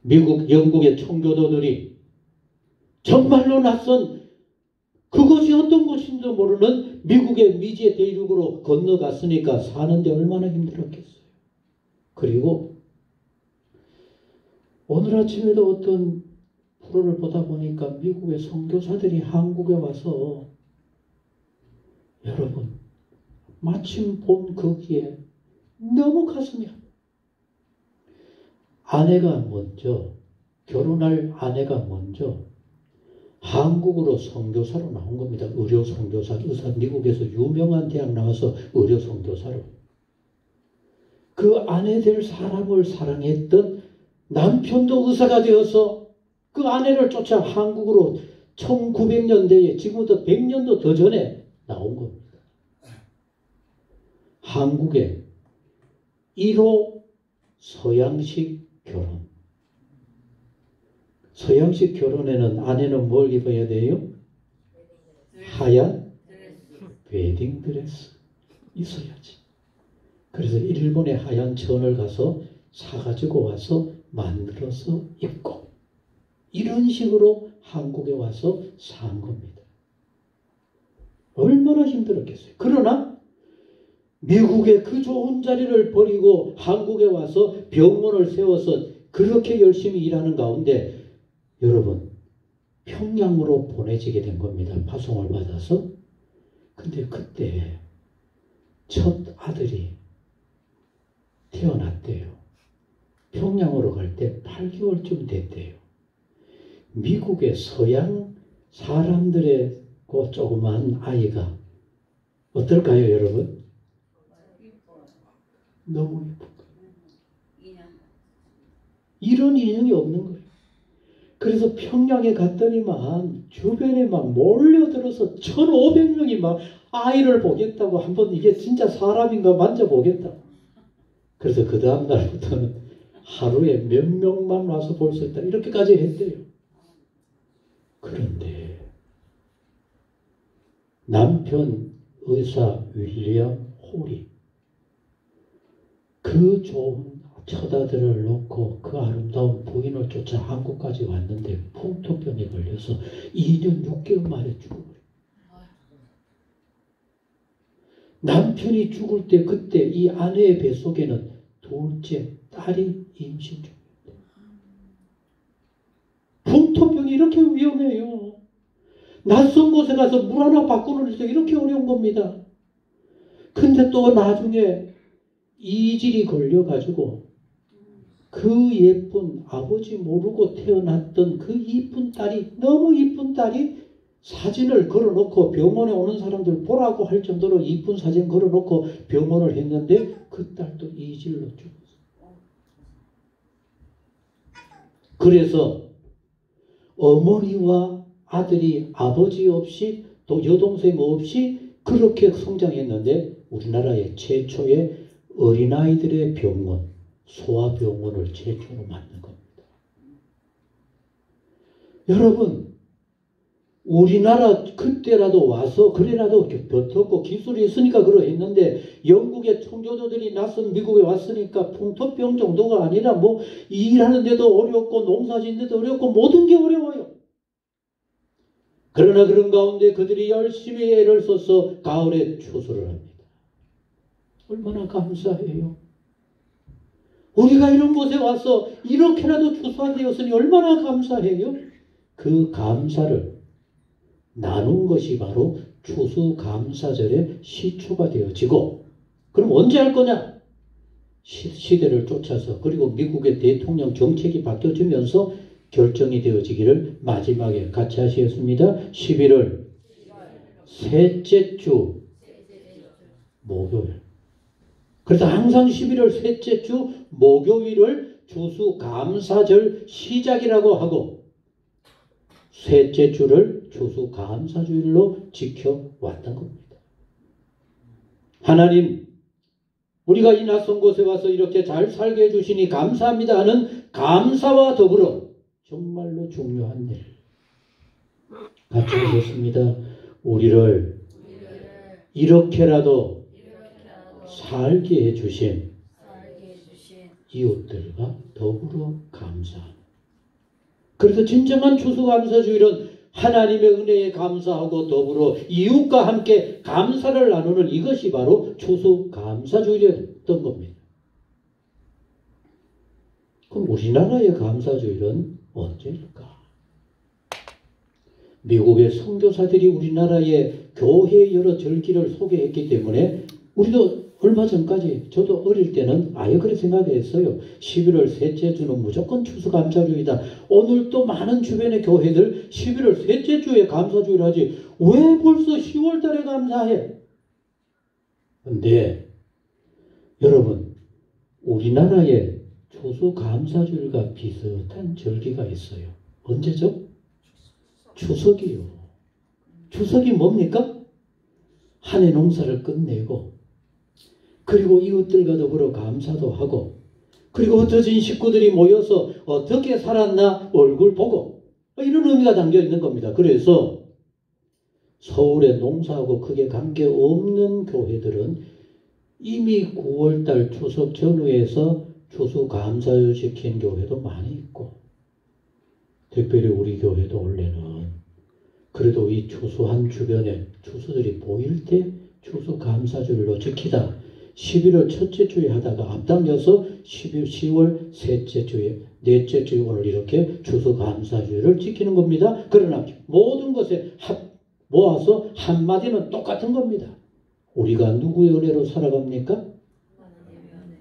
미국, 영국의 청교도들이 정말로 낯선 그것이 어떤 곳인지도 모르는 미국의 미지의 대륙으로 건너갔으니까 사는데 얼마나 힘들었겠어요. 그리고 오늘 아침에도 어떤 프로를 보다 보니까 미국의 선교사들이 한국에 와서 여러분, 마침 본 거기에 너무 가슴이 아파요. 아내가 먼저, 결혼할 아내가 먼저 한국으로 선교사로 나온 겁니다. 의료 선교사, 의사, 미국에서 유명한 대학 나와서 의료 선교사로. 그 아내 될 사람을 사랑했던 남편도 의사가 되어서 그 아내를 쫓아 한국으로 1900년대에 지금부터 100년도 더 전에 나온 겁니다. 한국에 1호 서양식 결혼. 서양식 결혼에는 아내는 뭘 입어야 돼요? 하얀 웨딩드레스 있어야지. 그래서 일본의 하얀 천을 가서 사가지고 와서 만들어서 입고 이런 식으로 한국에 와서 산 겁니다. 얼마나 힘들었겠어요. 그러나 미국의 그 좋은 자리를 버리고 한국에 와서 병원을 세워서 그렇게 열심히 일하는 가운데 여러분 평양으로 보내지게 된 겁니다. 파송을 받아서. 근데 그때 첫 아들이 태어났대요. 평양으로 갈 때 8개월쯤 됐대요. 미국의 서양 사람들의 그 조그만 아이가 어떨까요, 여러분? 너무 예쁜 거예요. 이런 인형이 없는 거예요. 그래서 평양에 갔더니만 주변에 막 몰려들어서 1,500명이 막 아이를 보겠다고 한번 이게 진짜 사람인가 만져보겠다고. 그래서 그 다음 날부터는 하루에 몇 명만 와서 볼 수 있다. 이렇게까지 했대요. 그런데 남편 의사 윌리엄 홀이 그 좋은 처다들을 놓고 그 아름다운 부인을 쫓아 한국까지 왔는데 풍토병에 걸려서 2년 6개월 만에 죽어버려요. 남편이 죽을 때 그때 이 아내의 뱃속에는 둘째 딸이 임신 중입니다. 풍토병이 이렇게 위험해요. 낯선 곳에 가서 물 하나 바꾸는 게 이렇게 어려운 겁니다. 근데 또 나중에 이질이 걸려가지고 그 예쁜 아버지 모르고 태어났던 그 이쁜 딸이 너무 이쁜 딸이 사진을 걸어놓고 병원에 오는 사람들 보라고 할 정도로 이쁜 사진 걸어놓고 병원을 했는데 그 딸도 이질로 죽었어요. 그래서 어머니와 아들이 아버지 없이 또 여동생 없이 그렇게 성장했는데 우리나라의 최초의 어린아이들의 병원, 소아병원을 최초로 만든 겁니다. 여러분, 우리나라 그때라도 와서 그래라도 버텼고 기술이 있으니까 그러했는데 영국의 청교도들이 낯선 미국에 왔으니까 풍토병 정도가 아니라 뭐 일하는 데도 어렵고 농사짓는데도 어렵고 모든 게 어려워요. 그러나 그런 가운데 그들이 열심히 애를 써서 가을에 추수를 합니다. 얼마나 감사해요. 우리가 이런 곳에 와서 이렇게라도 추수하되었으니 얼마나 감사해요. 그 감사를 나눈 것이 바로 추수감사절의 시초가 되어지고 그럼 언제 할 거냐? 시대를 쫓아서 그리고 미국의 대통령 정책이 바뀌어지면서 결정이 되어지기를 마지막에 같이 하시겠습니다. 11월 셋째 주 목요일. 그래서 항상 11월 셋째 주 목요일을 추수감사절 시작이라고 하고 셋째 주를 추수감사주일로 지켜왔던 겁니다. 하나님, 우리가 이 낯선 곳에 와서 이렇게 잘 살게 해주시니 감사합니다 하는 감사와 더불어 정말로 중요한 일 같이 하겠습니다. 우리를 이렇게라도 살게 해주신 이웃들과 더불어 감사합니다. 그래서 진정한 추수감사주일은 하나님의 은혜에 감사하고 더불어 이웃과 함께 감사를 나누는 이것이 바로 추수감사주일이었던 겁니다. 그럼 우리나라의 감사주일은 언제일까? 미국의 선교사들이 우리나라에 교회의 여러 절기를 소개했기 때문에 우리도 얼마 전까지 저도 어릴 때는 아예 그렇게 생각했어요. 11월 셋째 주는 무조건 추수감사주의다. 오늘 또 많은 주변의 교회들 11월 셋째 주에 감사주의를 하지 왜 벌써 10월 달에 감사해? 근데 여러분 우리나라에 추수감사주일과 비슷한 절기가 있어요. 언제죠? 추석이요. 추석이 뭡니까? 한 해 농사를 끝내고 그리고 이웃들과 더불어 감사도 하고 그리고 흩어진 식구들이 모여서 어떻게 살았나 얼굴 보고 이런 의미가 담겨 있는 겁니다. 그래서 서울의 농사하고 크게 관계없는 교회들은 이미 9월달 추석 전후에서 추수감사절 지킨 교회도 많이 있고 특별히 우리 교회도 원래는 그래도 이 추수한 주변에 추수들이 보일 때 추수감사절로 지키다 11월 첫째 주에 하다가 앞당겨서 10월 셋째 주에 넷째 주에 오늘 이렇게 추수감사주를 지키는 겁니다. 그러나 모든 것에 모아서 한마디는 똑같은 겁니다. 우리가 누구의 은혜로 살아갑니까?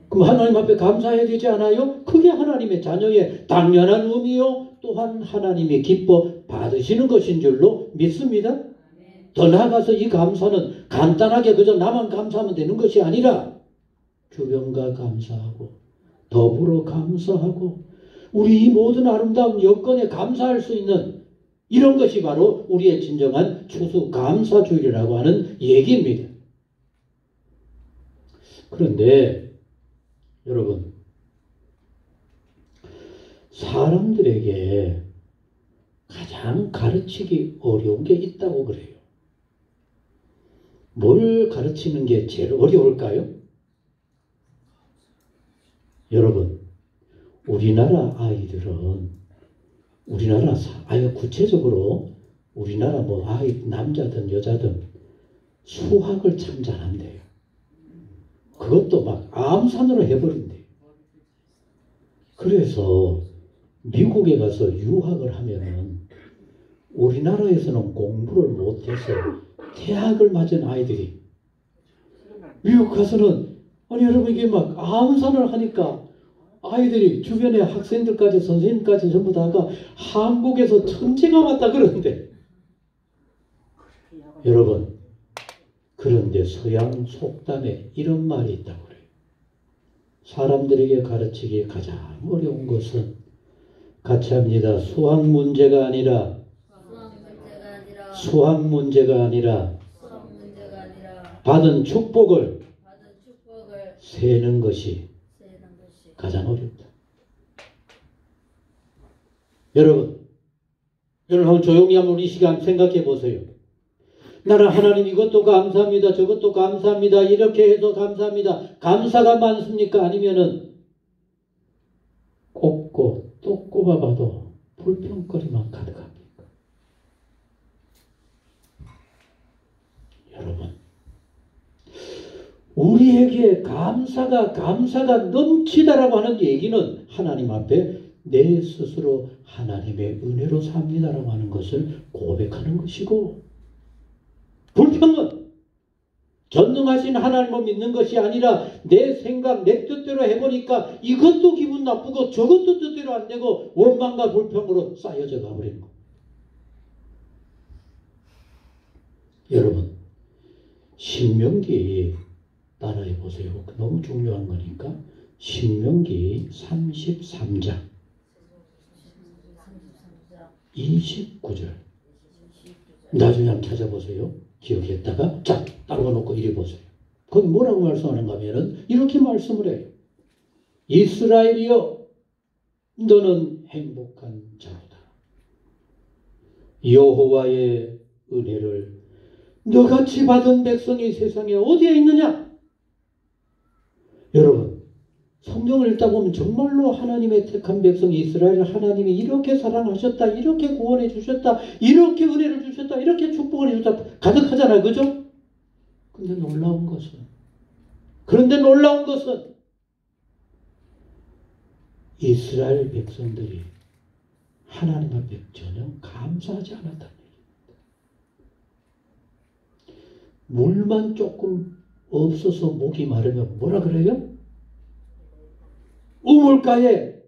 그럼 하나님 앞에 감사해야 되지 않아요? 그게 하나님의 자녀의 당연한 의미요. 또한 하나님이 기뻐 받으시는 것인 줄로 믿습니다. 더 나아가서 이 감사는 간단하게 그저 나만 감사하면 되는 것이 아니라 주변과 감사하고 더불어 감사하고 우리 이 모든 아름다운 여건에 감사할 수 있는 이런 것이 바로 우리의 진정한 추수감사주일이라고 하는 얘기입니다. 그런데 여러분 사람들에게 가장 가르치기 어려운 게 있다고 그래요. 뭘 가르치는 게 제일 어려울까요? 여러분 우리나라 아이들은 아예 구체적으로 우리나라 아이 남자든 여자든 수학을 참 잘한대요. 그것도 막 암산으로 해버린대요. 그래서 미국에 가서 유학을 하면은 우리나라에서는 공부를 못해서 대학을 맞은 아이들이 미국 가서는 여러분 이게 막 암산을 하니까 아이들이 주변에 학생들까지 선생님까지 전부 다가 한국에서 천재가 왔다 그러는데 여러분 그런데 서양 속담에 이런 말이 있다고 그래요. 사람들에게 가르치기 가장 어려운 것은 같이 합니다. 수학 문제가 아니라 받은 축복을 세는 것이 가장 어렵다. 여러분 한번 조용히 한번 이 시간 생각해 보세요. 나는 하나님 이것도 감사합니다. 저것도 감사합니다. 이렇게 해서 감사합니다. 감사가 많습니까? 아니면은 꼽고 또 꼽아봐도 불평거리만 가득합니까? 여러분 우리에게 감사가 넘치다라고 하는 얘기는 하나님 앞에 내 스스로 하나님의 은혜로 삽니다라고 하는 것을 고백하는 것이고 불평은 전능하신 하나님을 믿는 것이 아니라 내 생각 내 뜻대로 해보니까 이것도 기분 나쁘고 저것도 뜻대로 안 되고 원망과 불평으로 쌓여져 가버리는 겁니다. 여러분 신명기 따라해 보세요. 너무 중요한 거니까 신명기 33장 29절 나중에 한번 찾아보세요. 기억했다가 자 따라놓고 이리 보세요. 거기 뭐라고 말씀하는가 하면은 이렇게 말씀을 해요. 이스라엘이여 너는 행복한 자로다. 여호와의 은혜를 너같이 받은 백성이 세상에 어디에 있느냐? 여러분 성경을 읽다 보면 정말로 하나님의 택한 백성 이스라엘을 하나님이 이렇게 사랑하셨다, 이렇게 구원해 주셨다, 이렇게 은혜를 주셨다, 이렇게 축복을 해줬다 가득하잖아요. 그죠? 그런데 놀라운 것은 이스라엘 백성들이 하나님 앞에 전혀 감사하지 않았다는 얘기입니다. 물만 조금 없어서 목이 마르면 뭐라 그래요? 우물가에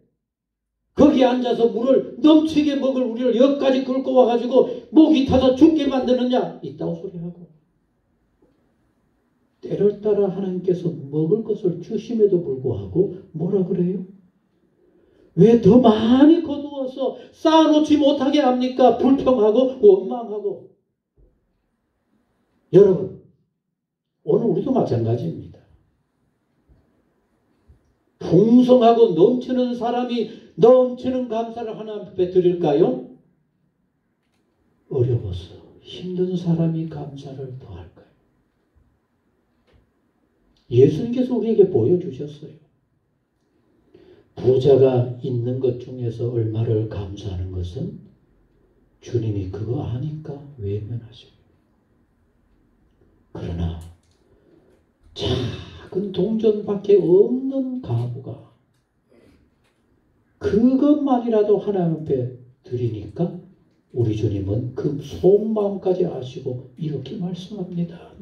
거기 앉아서 물을 넘치게 먹을 우리를 여기까지 끌고 와가지고 목이 타서 죽게 만드느냐? 있다고 소리하고. 때를 따라 하나님께서 먹을 것을 주심에도 불구하고 뭐라 그래요? 왜 더 많이 거두어서 쌓아놓지 못하게 합니까? 불평하고 원망하고. 여러분, 오늘 우리도 마찬가지입니다. 풍성하고 넘치는 사람이 넘치는 감사를 하나님 앞에 드릴까요? 어려워서 힘든 사람이 감사를 더 할까요? 예수님께서 우리에게 보여주셨어요. 부자가 있는 것 중에서 얼마를 감사하는 것은 주님이 그거 아니까 외면하셔요. 그러나 작은 동전밖에 없는 가부가 그것만이라도 하나님 앞에 드리니까 우리 주님은 그 속마음까지 아시고 이렇게 말씀합니다.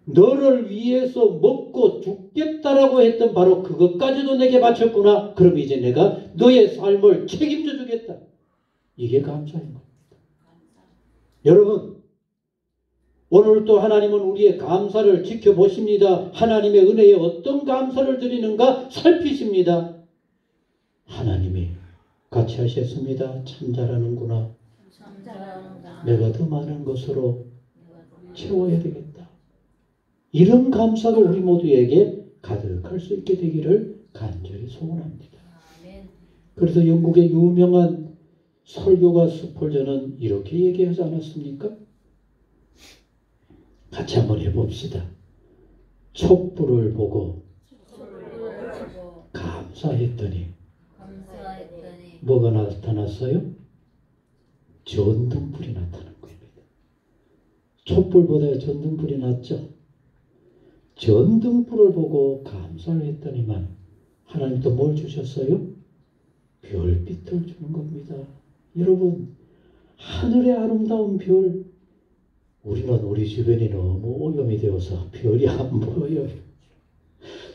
너를 위해서 먹고 죽겠다라고 했던 바로 그것까지도 내게 바쳤구나. 그럼 이제 내가 너의 삶을 책임져 주겠다. 이게 감사인 겁니다. 여러분, 오늘 또 하나님은 우리의 감사를 지켜보십니다. 하나님의 은혜에 어떤 감사를 드리는가 살피십니다. 하나님이 같이 하셨습니다. 참 잘하는구나. 내가 더 많은 것으로 채워야 되겠다. 이런 감사가 우리 모두에게 가득할 수 있게 되기를 간절히 소원합니다. 그래서 영국의 유명한 설교가 스폴전은 이렇게 얘기하지 않았습니까? 같이 한번 해봅시다. 촛불을 보고 감사했더니 뭐가 나타났어요? 전등불이 나타난 겁니다. 촛불보다 전등불이 낫죠? 전등불을 보고 감사를 했더니만 하나님 또 뭘 주셨어요? 별빛을 주는 겁니다. 여러분, 하늘의 아름다운 별, 우리는 우리 주변이 너무 오염이 되어서 별이 안 보여요.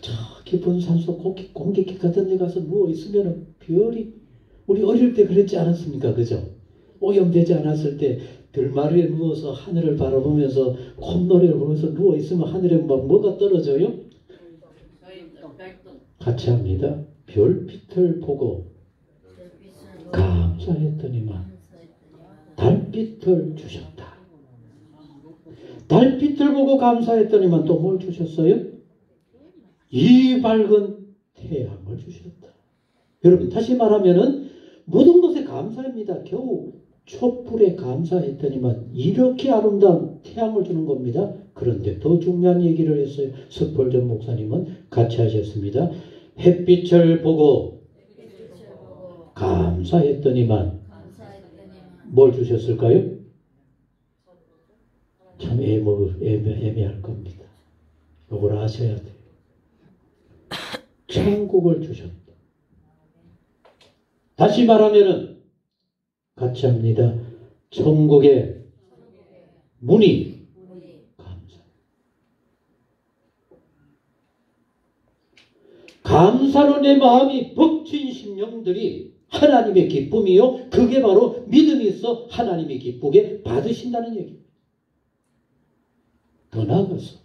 저 깊은 산속 공기길 같은 데 가서 누워 있으면 별이, 우리 어릴 때 그랬지 않았습니까? 그죠? 오염되지 않았을 때 별마루에 누워서 하늘을 바라보면서 콧노래를 부르면서 누워 있으면 하늘에 막 뭐가 떨어져요? 같이 합니다. 별빛을 보고 감사했더니만 달빛을 주셨다. 달빛을 보고 감사했더니만 또 뭘 주셨어요? 이 밝은 태양을 주셨다. 여러분, 다시 말하면은 모든 것에 감사합니다. 겨우 촛불에 감사했더니만 이렇게 아름다운 태양을 주는 겁니다. 그런데 더 중요한 얘기를 했어요. 스폴전 목사님은 같이 하셨습니다. 햇빛을 보고 감사했더니만 뭘 주셨을까요? 참 애매할 겁니다. 이걸 아셔야 돼요. 천국을 주셨다. 다시 말하면은 같이 합니다. 천국의 문이 감사. 감사로 내 마음이 벅친 심령들이 하나님의 기쁨이요. 그게 바로 믿음이 있어 하나님이 기쁘게 받으신다는 얘기입니다. 더 나아가서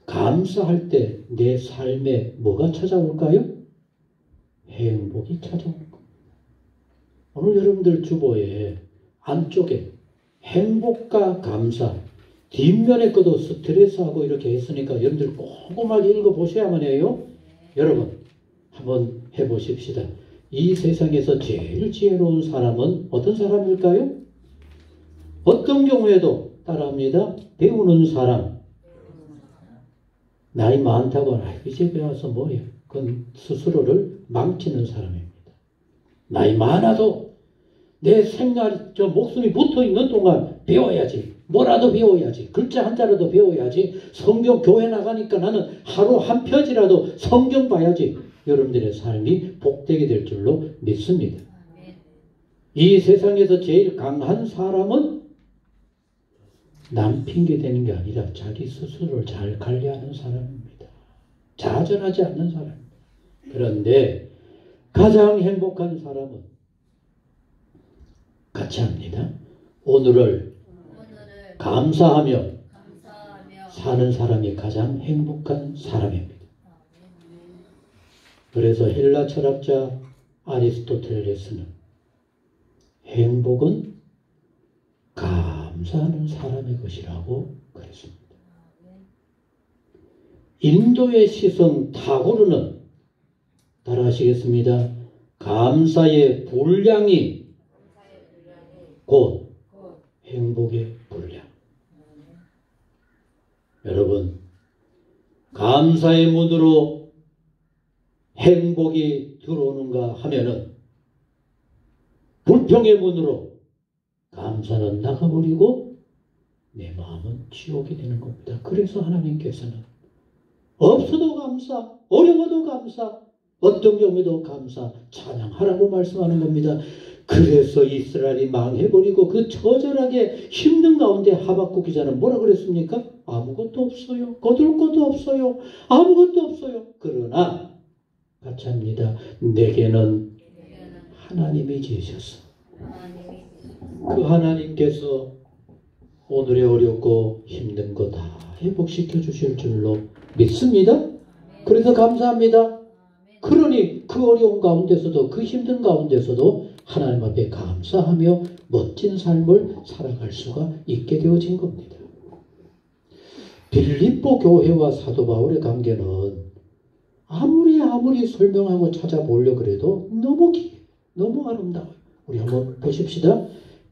감사할 때 내 삶에 뭐가 찾아올까요? 행복이 찾아올 겁니다. 오늘 여러분들 주보에 안쪽에 행복과 감사, 뒷면에 것도 스트레스하고 이렇게 했으니까 여러분들 꼼꼼하게 읽어보셔야만 해요. 여러분 한번 해보십시다. 이 세상에서 제일 지혜로운 사람은 어떤 사람일까요? 어떤 경우에도 따라합니다. 배우는 사람. 나이 많다고 이제 배워서 뭐예요? 그건 스스로를 망치는 사람입니다. 나이 많아도 내 생활, 목숨이 붙어있는 동안 배워야지. 뭐라도 배워야지. 글자 한자라도 배워야지. 성경 교회 나가니까 나는 하루 한 편이라도 성경 봐야지. 여러분들의 삶이 복되게 될 줄로 믿습니다. 이 세상에서 제일 강한 사람은 남 핑계 대는 게 아니라 자기 스스로를 잘 관리하는 사람입니다. 좌절하지 않는 사람입니다. 그런데 가장 행복한 사람은 같이 합니다. 오늘을 감사하며 사는 사람이 가장 행복한 사람입니다. 그래서 헬라 철학자 아리스토텔레스는 행복은 감사하는 사람의 것이라고 그랬습니다. 인도의 시성 타고르는 따라하시겠습니다. 감사의 분량이 곧 행복의 분량. 여러분, 감사의 문으로 행복이 들어오는가 하면은 불평의 문으로 감사는 나가버리고 내 마음은 지옥이 되는 겁니다. 그래서 하나님께서는 없어도 감사, 어려워도 감사, 어떤 경우에도 감사, 찬양하라고 말씀하는 겁니다. 그래서 이스라엘이 망해버리고 그 처절하게 힘든 가운데 하박국 기자는 뭐라 그랬습니까? 아무것도 없어요. 거둘 것도 없어요. 아무것도 없어요. 그러나 같이 합니다. 내게는 하나님이 계셔서 그 하나님께서 오늘의 어렵고 힘든 거 다 회복시켜 주실 줄로 믿습니다. 그래서 감사합니다. 그러니 그 어려운 가운데서도 그 힘든 가운데서도 하나님 앞에 감사하며 멋진 삶을 살아갈 수가 있게 되어진 겁니다. 빌립보 교회와 사도 바울의 관계는 아무리 설명하고 찾아보려고 그래도 너무 길어요. 너무 아름다워요. 우리 한번 보십시다.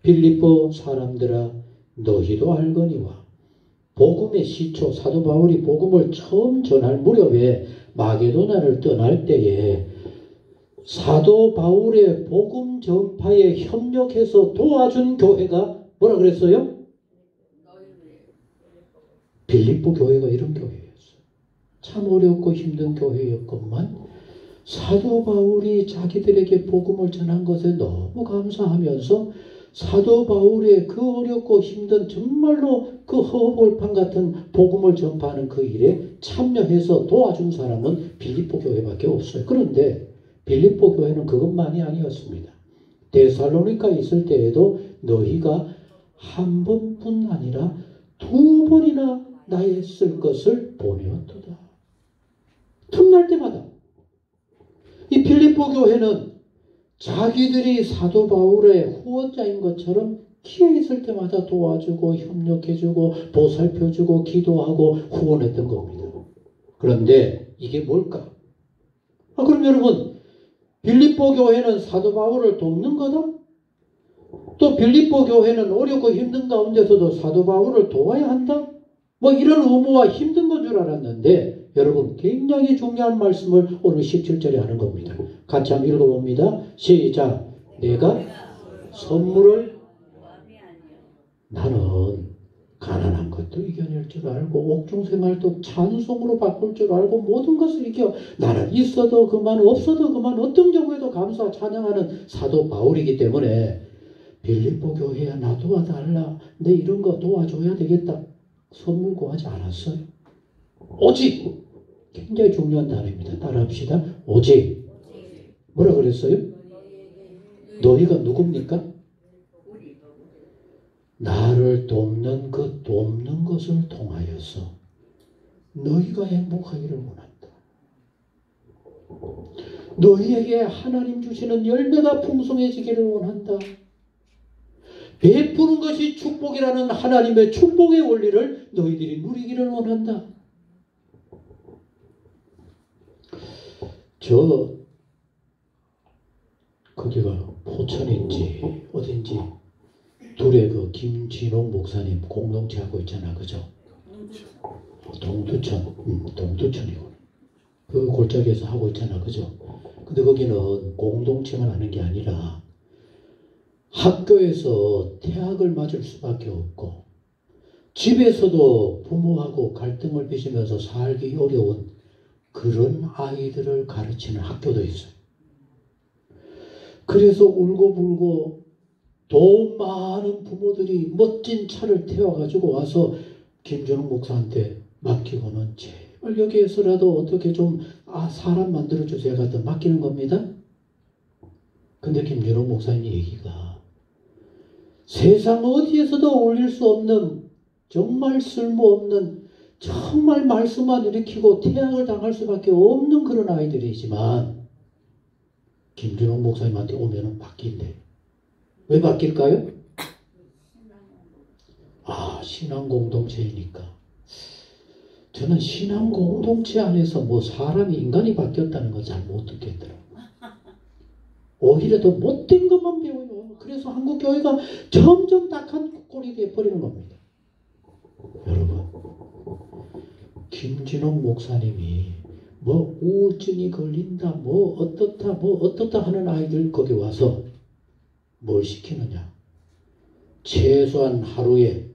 빌립보 사람들아 너희도 알거니와 복음의 시초 사도 바울이 복음을 처음 전할 무렵에 마게도나를 떠날 때에 사도 바울의 복음 전파에 협력해서 도와준 교회가 뭐라 그랬어요? 빌립보 교회가 이런 교회였어요. 참 어렵고 힘든 교회였건만 사도 바울이 자기들에게 복음을 전한 것에 너무 감사하면서 사도 바울의 그 어렵고 힘든 정말로 그 허허벌판 같은 복음을 전파하는 그 일에 참여해서 도와준 사람은 빌립보 교회밖에 없어요. 그런데 빌립보 교회는 그것만이 아니었습니다. 데살로니카에 있을 때에도 너희가 한 번뿐 아니라 두 번이나 나의 쓸 것을 보내었도다. 틈날 때마다 이 빌립보 교회는 자기들이 사도 바울의 후원자인 것처럼 기회 있을 때마다 도와주고 협력해주고 보살펴주고 기도하고 후원했던 겁니다. 그런데 이게 뭘까? 그럼 여러분 빌립보 교회는 사도 바울을 돕는 거다? 또 빌립보 교회는 어렵고 힘든 가운데서도 사도 바울을 도와야 한다? 뭐 이런 의무와 힘든 건 줄 알았는데 여러분 굉장히 중요한 말씀을 오늘 17절에 하는 겁니다. 같이 한번 읽어봅니다. 시작. 내가 선물을 나는 가난한 것도 이겨낼 줄 알고 옥중생활도 찬송으로 바꿀 줄 알고 모든 것을 이겨 나는 있어도 그만 없어도 그만 어떤 경우에도 감사 찬양하는 사도 바울이기 때문에 빌립보 교회야 나 도와달라 내 이런 거 도와줘야 되겠다 선물 구하지 않았어요. 오직 굉장히 중요한 단어입니다. 따라합시다. 오직 뭐라 그랬어요? 너희가 누굽니까? 나를 돕는 그 돕는 것을 통하여서 너희가 행복하기를 원한다. 너희에게 하나님 주시는 열매가 풍성해지기를 원한다. 베푸는 것이 축복이라는 하나님의 축복의 원리를 너희들이 누리기를 원한다. 거기가 포천인지 어딘지 둘의 그 김진홍 목사님 공동체 하고 있잖아. 그죠? 동두천이고 그 골짜기에서 하고 있잖아. 그죠? 근데 거기는 공동체만 하는 게 아니라 학교에서 태학을 맞을 수밖에 없고 집에서도 부모하고 갈등을 빚으면서 살기 어려운 그런 아이들을 가르치는 학교도 있어요. 그래서 울고불고 돈 많은 부모들이 멋진 차를 태워가지고 와서 김준욱 목사한테 맡기고는 제발 여기에서라도 어떻게 좀 사람 만들어주세요 갖다 맡기는 겁니다. 근데 김준욱 목사님 얘기가 세상 어디에서도 올릴 수 없는 정말 쓸모없는 정말 말씀만 일으키고 태양을 당할 수밖에 없는 그런 아이들이지만 김준욱 목사님한테 오면은 바뀐대. 왜 바뀔까요? 신앙 공동체이니까. 저는 신앙 공동체 안에서 뭐 사람이 인간이 바뀌었다는 거 잘 못 듣겠더라고요. 오히려 더 못된 것만 배워요. 그래서 한국 교회가 점점 딱한 꼴이 되어버리는 겁니다. 여러분, 김진옥 목사님이 뭐 우울증이 걸린다, 뭐 어떻다 하는 아이들 거기 와서 뭘 시키느냐. 최소한 하루에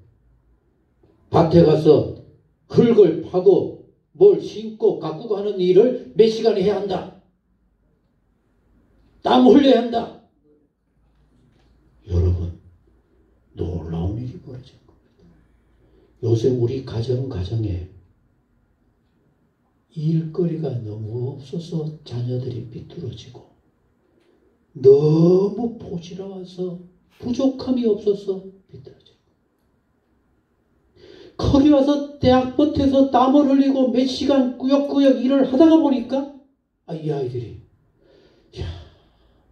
밭에 가서 흙을 파고 뭘 심고 가꾸고 하는 일을 몇 시간 해야 한다. 땀 흘려야 한다. 여러분, 놀라운 일이 벌어진 겁니다. 요새 우리 가정에 일거리가 너무 없어서 자녀들이 삐뚤어지고 너무 포지러워서 부족함이 없어서 삐뚤어지고 거기 와서 대학 밭에서 땀을 흘리고 몇 시간 꾸역꾸역 일을 하다가 보니까 이 아이들이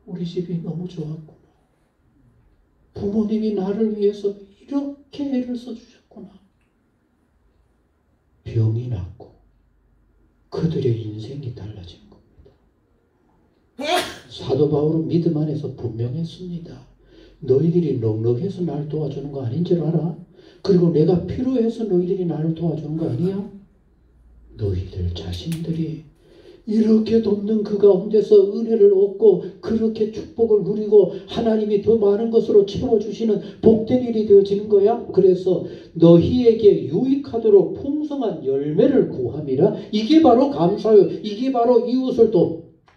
우리 집이 너무 좋았구나. 부모님이 나를 위해서 이렇게 애를 써주셨구나. 병이 났고 그들의 인생이 달라진 겁니다. 사도 바울은 믿음 안에서 분명했습니다. 너희들이 넉넉해서 날 도와주는 거 아닌 줄 알아? 그리고 내가 필요해서 너희들이 나를 도와주는 거 아니야? 너희들 자신들이 이렇게 돕는 그 가운데서 은혜를 얻고 그렇게 축복을 누리고 하나님이 더 많은 것으로 채워주시는 복된 일이 되어지는 거야. 그래서 너희에게 유익하도록 풍성한 열매를 구함이라. 이게 바로 감사요. 이게 바로 이웃을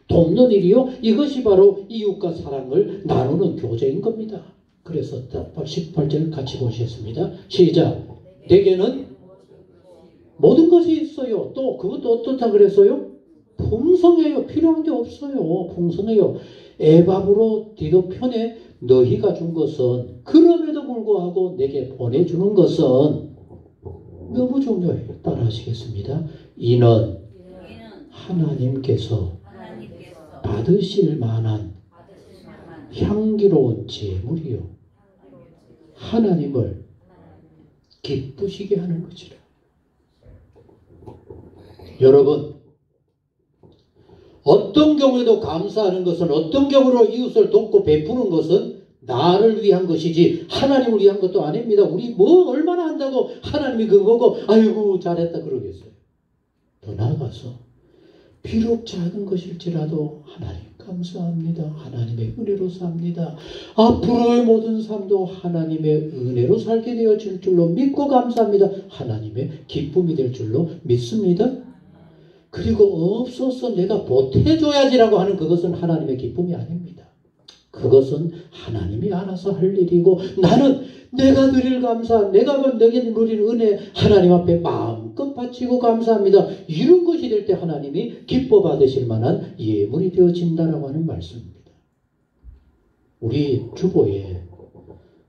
돕는 일이요. 이것이 바로 이웃과 사랑을 나누는 교제인 겁니다. 그래서 18절 같이 보시겠습니다. 시작. 내게는 모든 것이 있어요. 또 그것도 어떻다 그랬어요? 풍성해요. 필요한 게 없어요. 풍성해요. 애밥으로 디도편에 너희가 준 것은 그럼에도 불구하고 내게 보내주는 것은 너무 중요해요. 따라 하시겠습니다. 이는 하나님께서 받으실 만한 향기로운 제물이요. 하나님을 기쁘시게 하는 것이라. 여러분, 어떤 경우에도 감사하는 것은, 어떤 경우로 이웃을 돕고 베푸는 것은 나를 위한 것이지 하나님을 위한 것도 아닙니다. 우리 뭐 얼마나 한다고 하나님이 그거 보고 아이고 잘했다 그러겠어요. 더 나아가서 비록 작은 것일지라도 하나님 감사합니다. 하나님의 은혜로 삽니다. 앞으로의 모든 삶도 하나님의 은혜로 살게 되어질 줄로 믿고 감사합니다. 하나님의 기쁨이 될 줄로 믿습니다. 그리고 없어서 내가 보태줘야지라고 하는 그것은 하나님의 기쁨이 아닙니다. 그것은 하나님이 알아서 할 일이고 나는 내가 드릴 감사, 내가 내게 누릴 은혜 하나님 앞에 마음껏 바치고 감사합니다. 이런 것이 될 때 하나님이 기뻐 받으실 만한 예물이 되어진다라고 하는 말씀입니다. 우리 주보에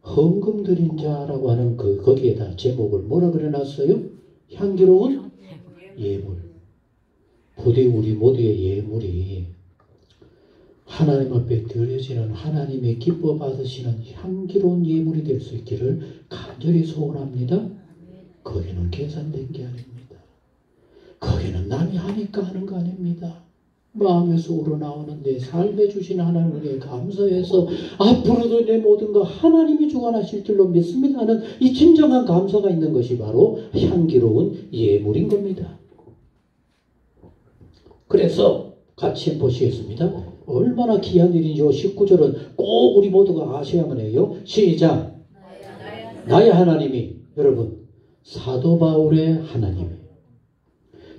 헌금 드린 자라고 하는 거기에다 제목을 뭐라 그려놨어요? 향기로운 예물. 부디 우리 모두의 예물이 하나님 앞에 드려지는 하나님의 기뻐 받으시는 향기로운 예물이 될 수 있기를 간절히 소원합니다. 거기는 계산된 게 아닙니다. 거기는 남이 하니까 하는 거 아닙니다. 마음에서 우러나오는 내 삶에 주신 하나님께 감사해서 앞으로도 내 모든 거 하나님이 주관하실 줄로 믿습니다 하는 이 진정한 감사가 있는 것이 바로 향기로운 예물인 겁니다. 그래서 같이 보시겠습니다. 얼마나 귀한 일인지 19절은 꼭 우리 모두가 아셔야만 해요. 시작. 나의 하나님이, 여러분, 사도 바울의 하나님이,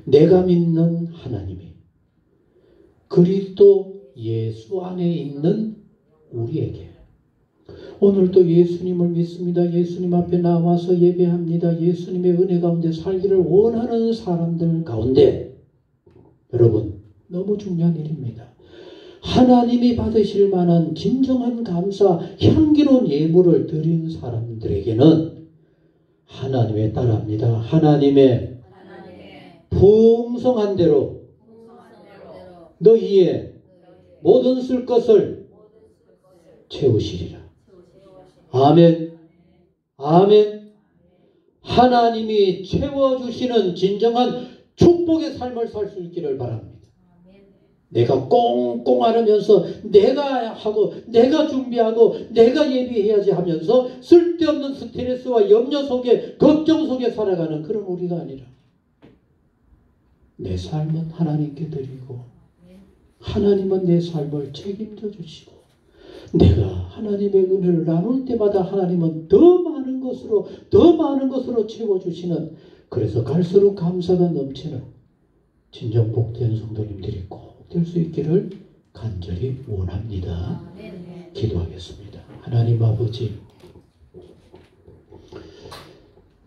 내가 믿는 하나님이, 그리스도 예수 안에 있는 우리에게 오늘도 예수님을 믿습니다. 예수님 앞에 나와서 예배합니다. 예수님의 은혜 가운데 살기를 원하는 사람들 가운데 여러분 너무 중요한 일입니다. 하나님이 받으실 만한 진정한 감사, 향기로운 예물을 드린 사람들에게는 하나님의 딸합니다. 하나님의 풍성한 대로 너희의 모든 쓸 것을 채우시리라. 아멘. 아멘. 하나님이 채워주시는 진정한 축복의 삶을 살 수 있기를 바랍니다. 내가 꽁꽁 앓으면서 내가 하고 내가 준비하고 내가 예비해야지 하면서 쓸데없는 스트레스와 염려 속에 걱정 속에 살아가는 그런 우리가 아니라 내 삶은 하나님께 드리고 하나님은 내 삶을 책임져 주시고 내가 하나님의 은혜를 나눌 때마다 하나님은 더 많은 것으로 채워주시는, 그래서 갈수록 감사가 넘치는 진정 복된 성도님들이 꼭 될 수 있기를 간절히 원합니다. 기도하겠습니다. 하나님 아버지,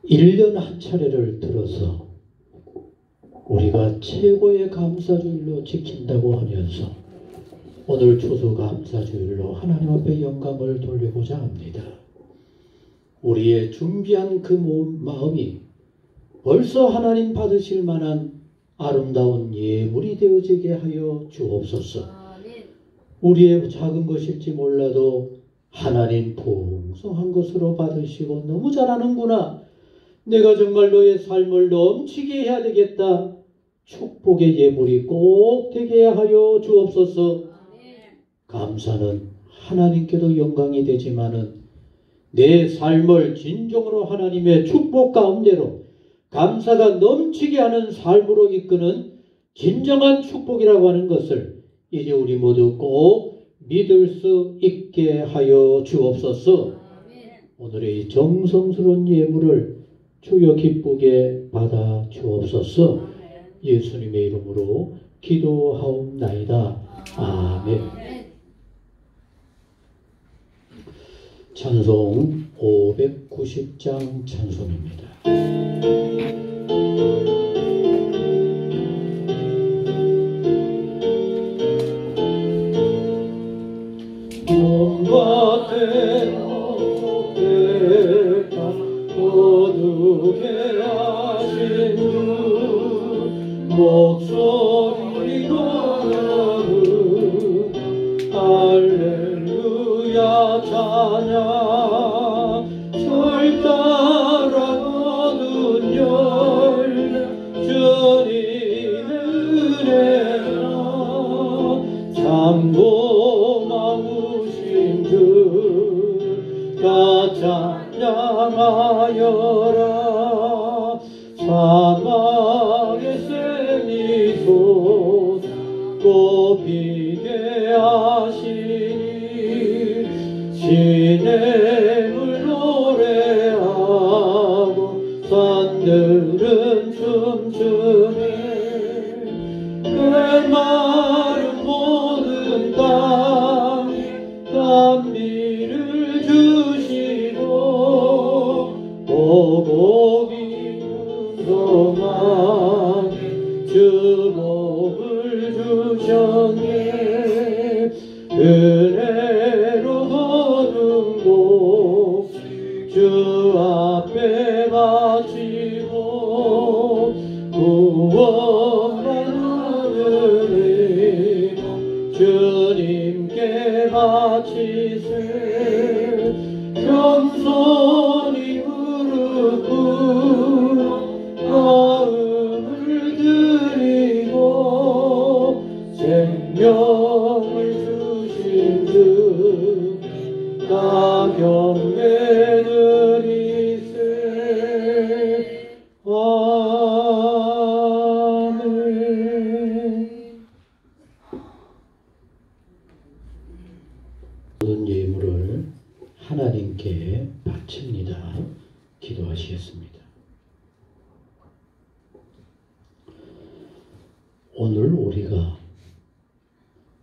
1년 한 차례를 들어서 우리가 최고의 감사주일로 지킨다고 하면서 오늘 추수감사주일로 하나님 앞에 영광을 돌리고자 합니다. 우리의 준비한 그 마음이 벌써 하나님 받으실 만한 아름다운 예물이 되어지게 하여 주옵소서. 우리의 작은 것일지 몰라도 하나님 풍성한 것으로 받으시고 너무 잘하는구나. 내가 정말 너의 삶을 넘치게 해야 되겠다. 축복의 예물이 꼭 되게 하여 주옵소서. 감사는 하나님께도 영광이 되지만은 내 삶을 진정으로 하나님의 축복 가운데로 감사가 넘치게 하는 삶으로 이끄는 진정한 축복이라고 하는 것을 이제 우리 모두 꼭 믿을 수 있게 하여 주옵소서. 오늘의 이 정성스러운 예물을 주여 기쁘게 받아 주옵소서. 예수님의 이름으로 기도하옵나이다. 아멘. 찬송 590장 찬송입니다. 몸과 대가 거두게 하신 주 목소리 걸어는 할렐루야 찬양 절 따라 거둔 열매 주님의 은혜라 참 고마우신 주가 찬양하여라 사막의 샘이 솟고 피게 하시니 시냇물 노래하고 산들은 춤추네 그 모든 땅에 감미를 주시고 오곡이 동안에 주복을 주셨네 은혜로 거둔 곡 주 앞에 바치고 구원만 하느니 주님께 바치세 겸손히 무릎 꿇어 마음을 드리고 생명을 주신 주가 경배 드리세 아멘. 모든 예물을 하나님께 바칩니다. 기도하시겠습니다. 오늘 우리가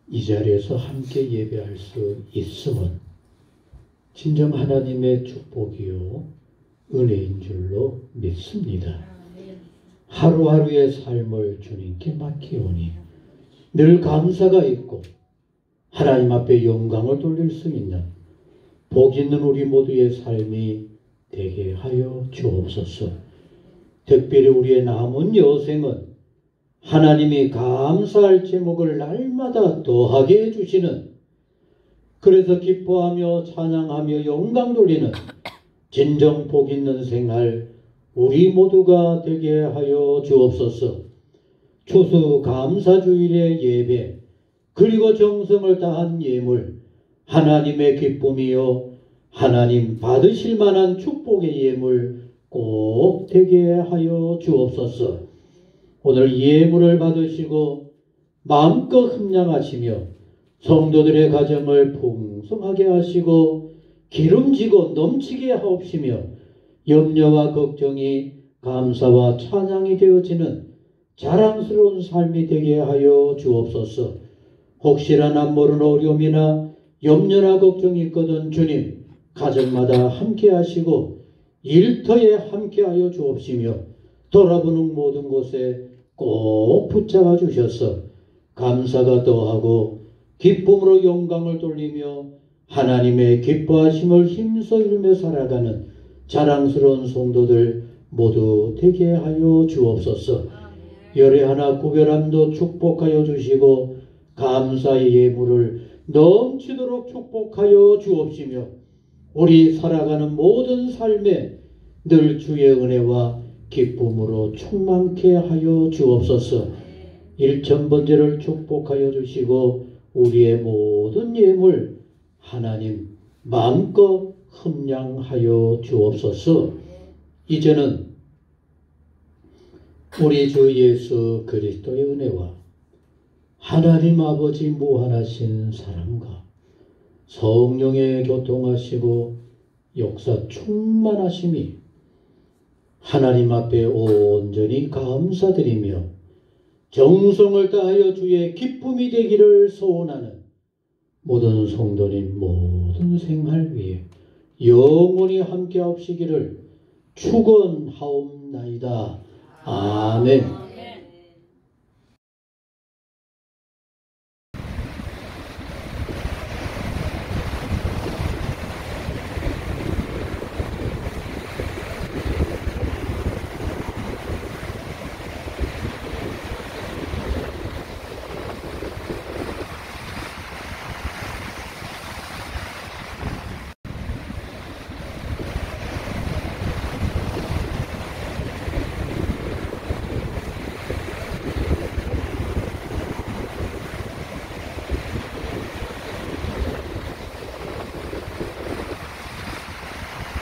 이 자리에서 함께 예배할 수 있음은 진정 하나님의 축복이요 은혜인 줄로 믿습니다. 하루하루의 삶을 주님께 맡기오니 늘 감사가 있고 하나님 앞에 영광을 돌릴 수 있는 복 있는 우리 모두의 삶이 되게 하여 주옵소서. 특별히 우리의 남은 여생은 하나님이 감사할 제목을 날마다 더하게 해주시는, 그래서 기뻐하며 찬양하며 영광 돌리는 진정 복 있는 생활 우리 모두가 되게 하여 주옵소서. 추수 감사주일의 예배 그리고 정성을 다한 예물 하나님의 기쁨이요 하나님 받으실 만한 축복의 예물 꼭 되게 하여 주옵소서. 오늘 예물을 받으시고 마음껏 흠량하시며 성도들의 가정을 풍성하게 하시고 기름지고 넘치게 하옵시며 염려와 걱정이 감사와 찬양이 되어지는 자랑스러운 삶이 되게 하여 주옵소서. 혹시나 남모르는 어려움이나 염려나 걱정이 있거든 주님 가정마다 함께 하시고 일터에 함께 하여 주옵시며 돌아보는 모든 곳에 꼭 붙잡아 주셔서 감사가 더하고 기쁨으로 영광을 돌리며 하나님의 기뻐하심을 힘써 이루며 살아가는 자랑스러운 성도들 모두 되게 하여 주옵소서. 열의 하나 구별함도 축복하여 주시고 감사의 예물을 넘치도록 축복하여 주옵시며 우리 살아가는 모든 삶에 늘 주의 은혜와 기쁨으로 충만케 하여 주옵소서. 일천번제를 축복하여 주시고 우리의 모든 예물 하나님 마음껏 흠량하여 주옵소서. 이제는 우리 주 예수 그리스도의 은혜와 하나님 아버지 무한하신 사랑과 성령의 교통하시고 역사 충만하심이 하나님 앞에 온전히 감사드리며 정성을 다하여 주의 기쁨이 되기를 소원하는 모든 성도님 모든 생활 위에 영원히 함께 하옵시기를 축원하옵나이다. 아멘.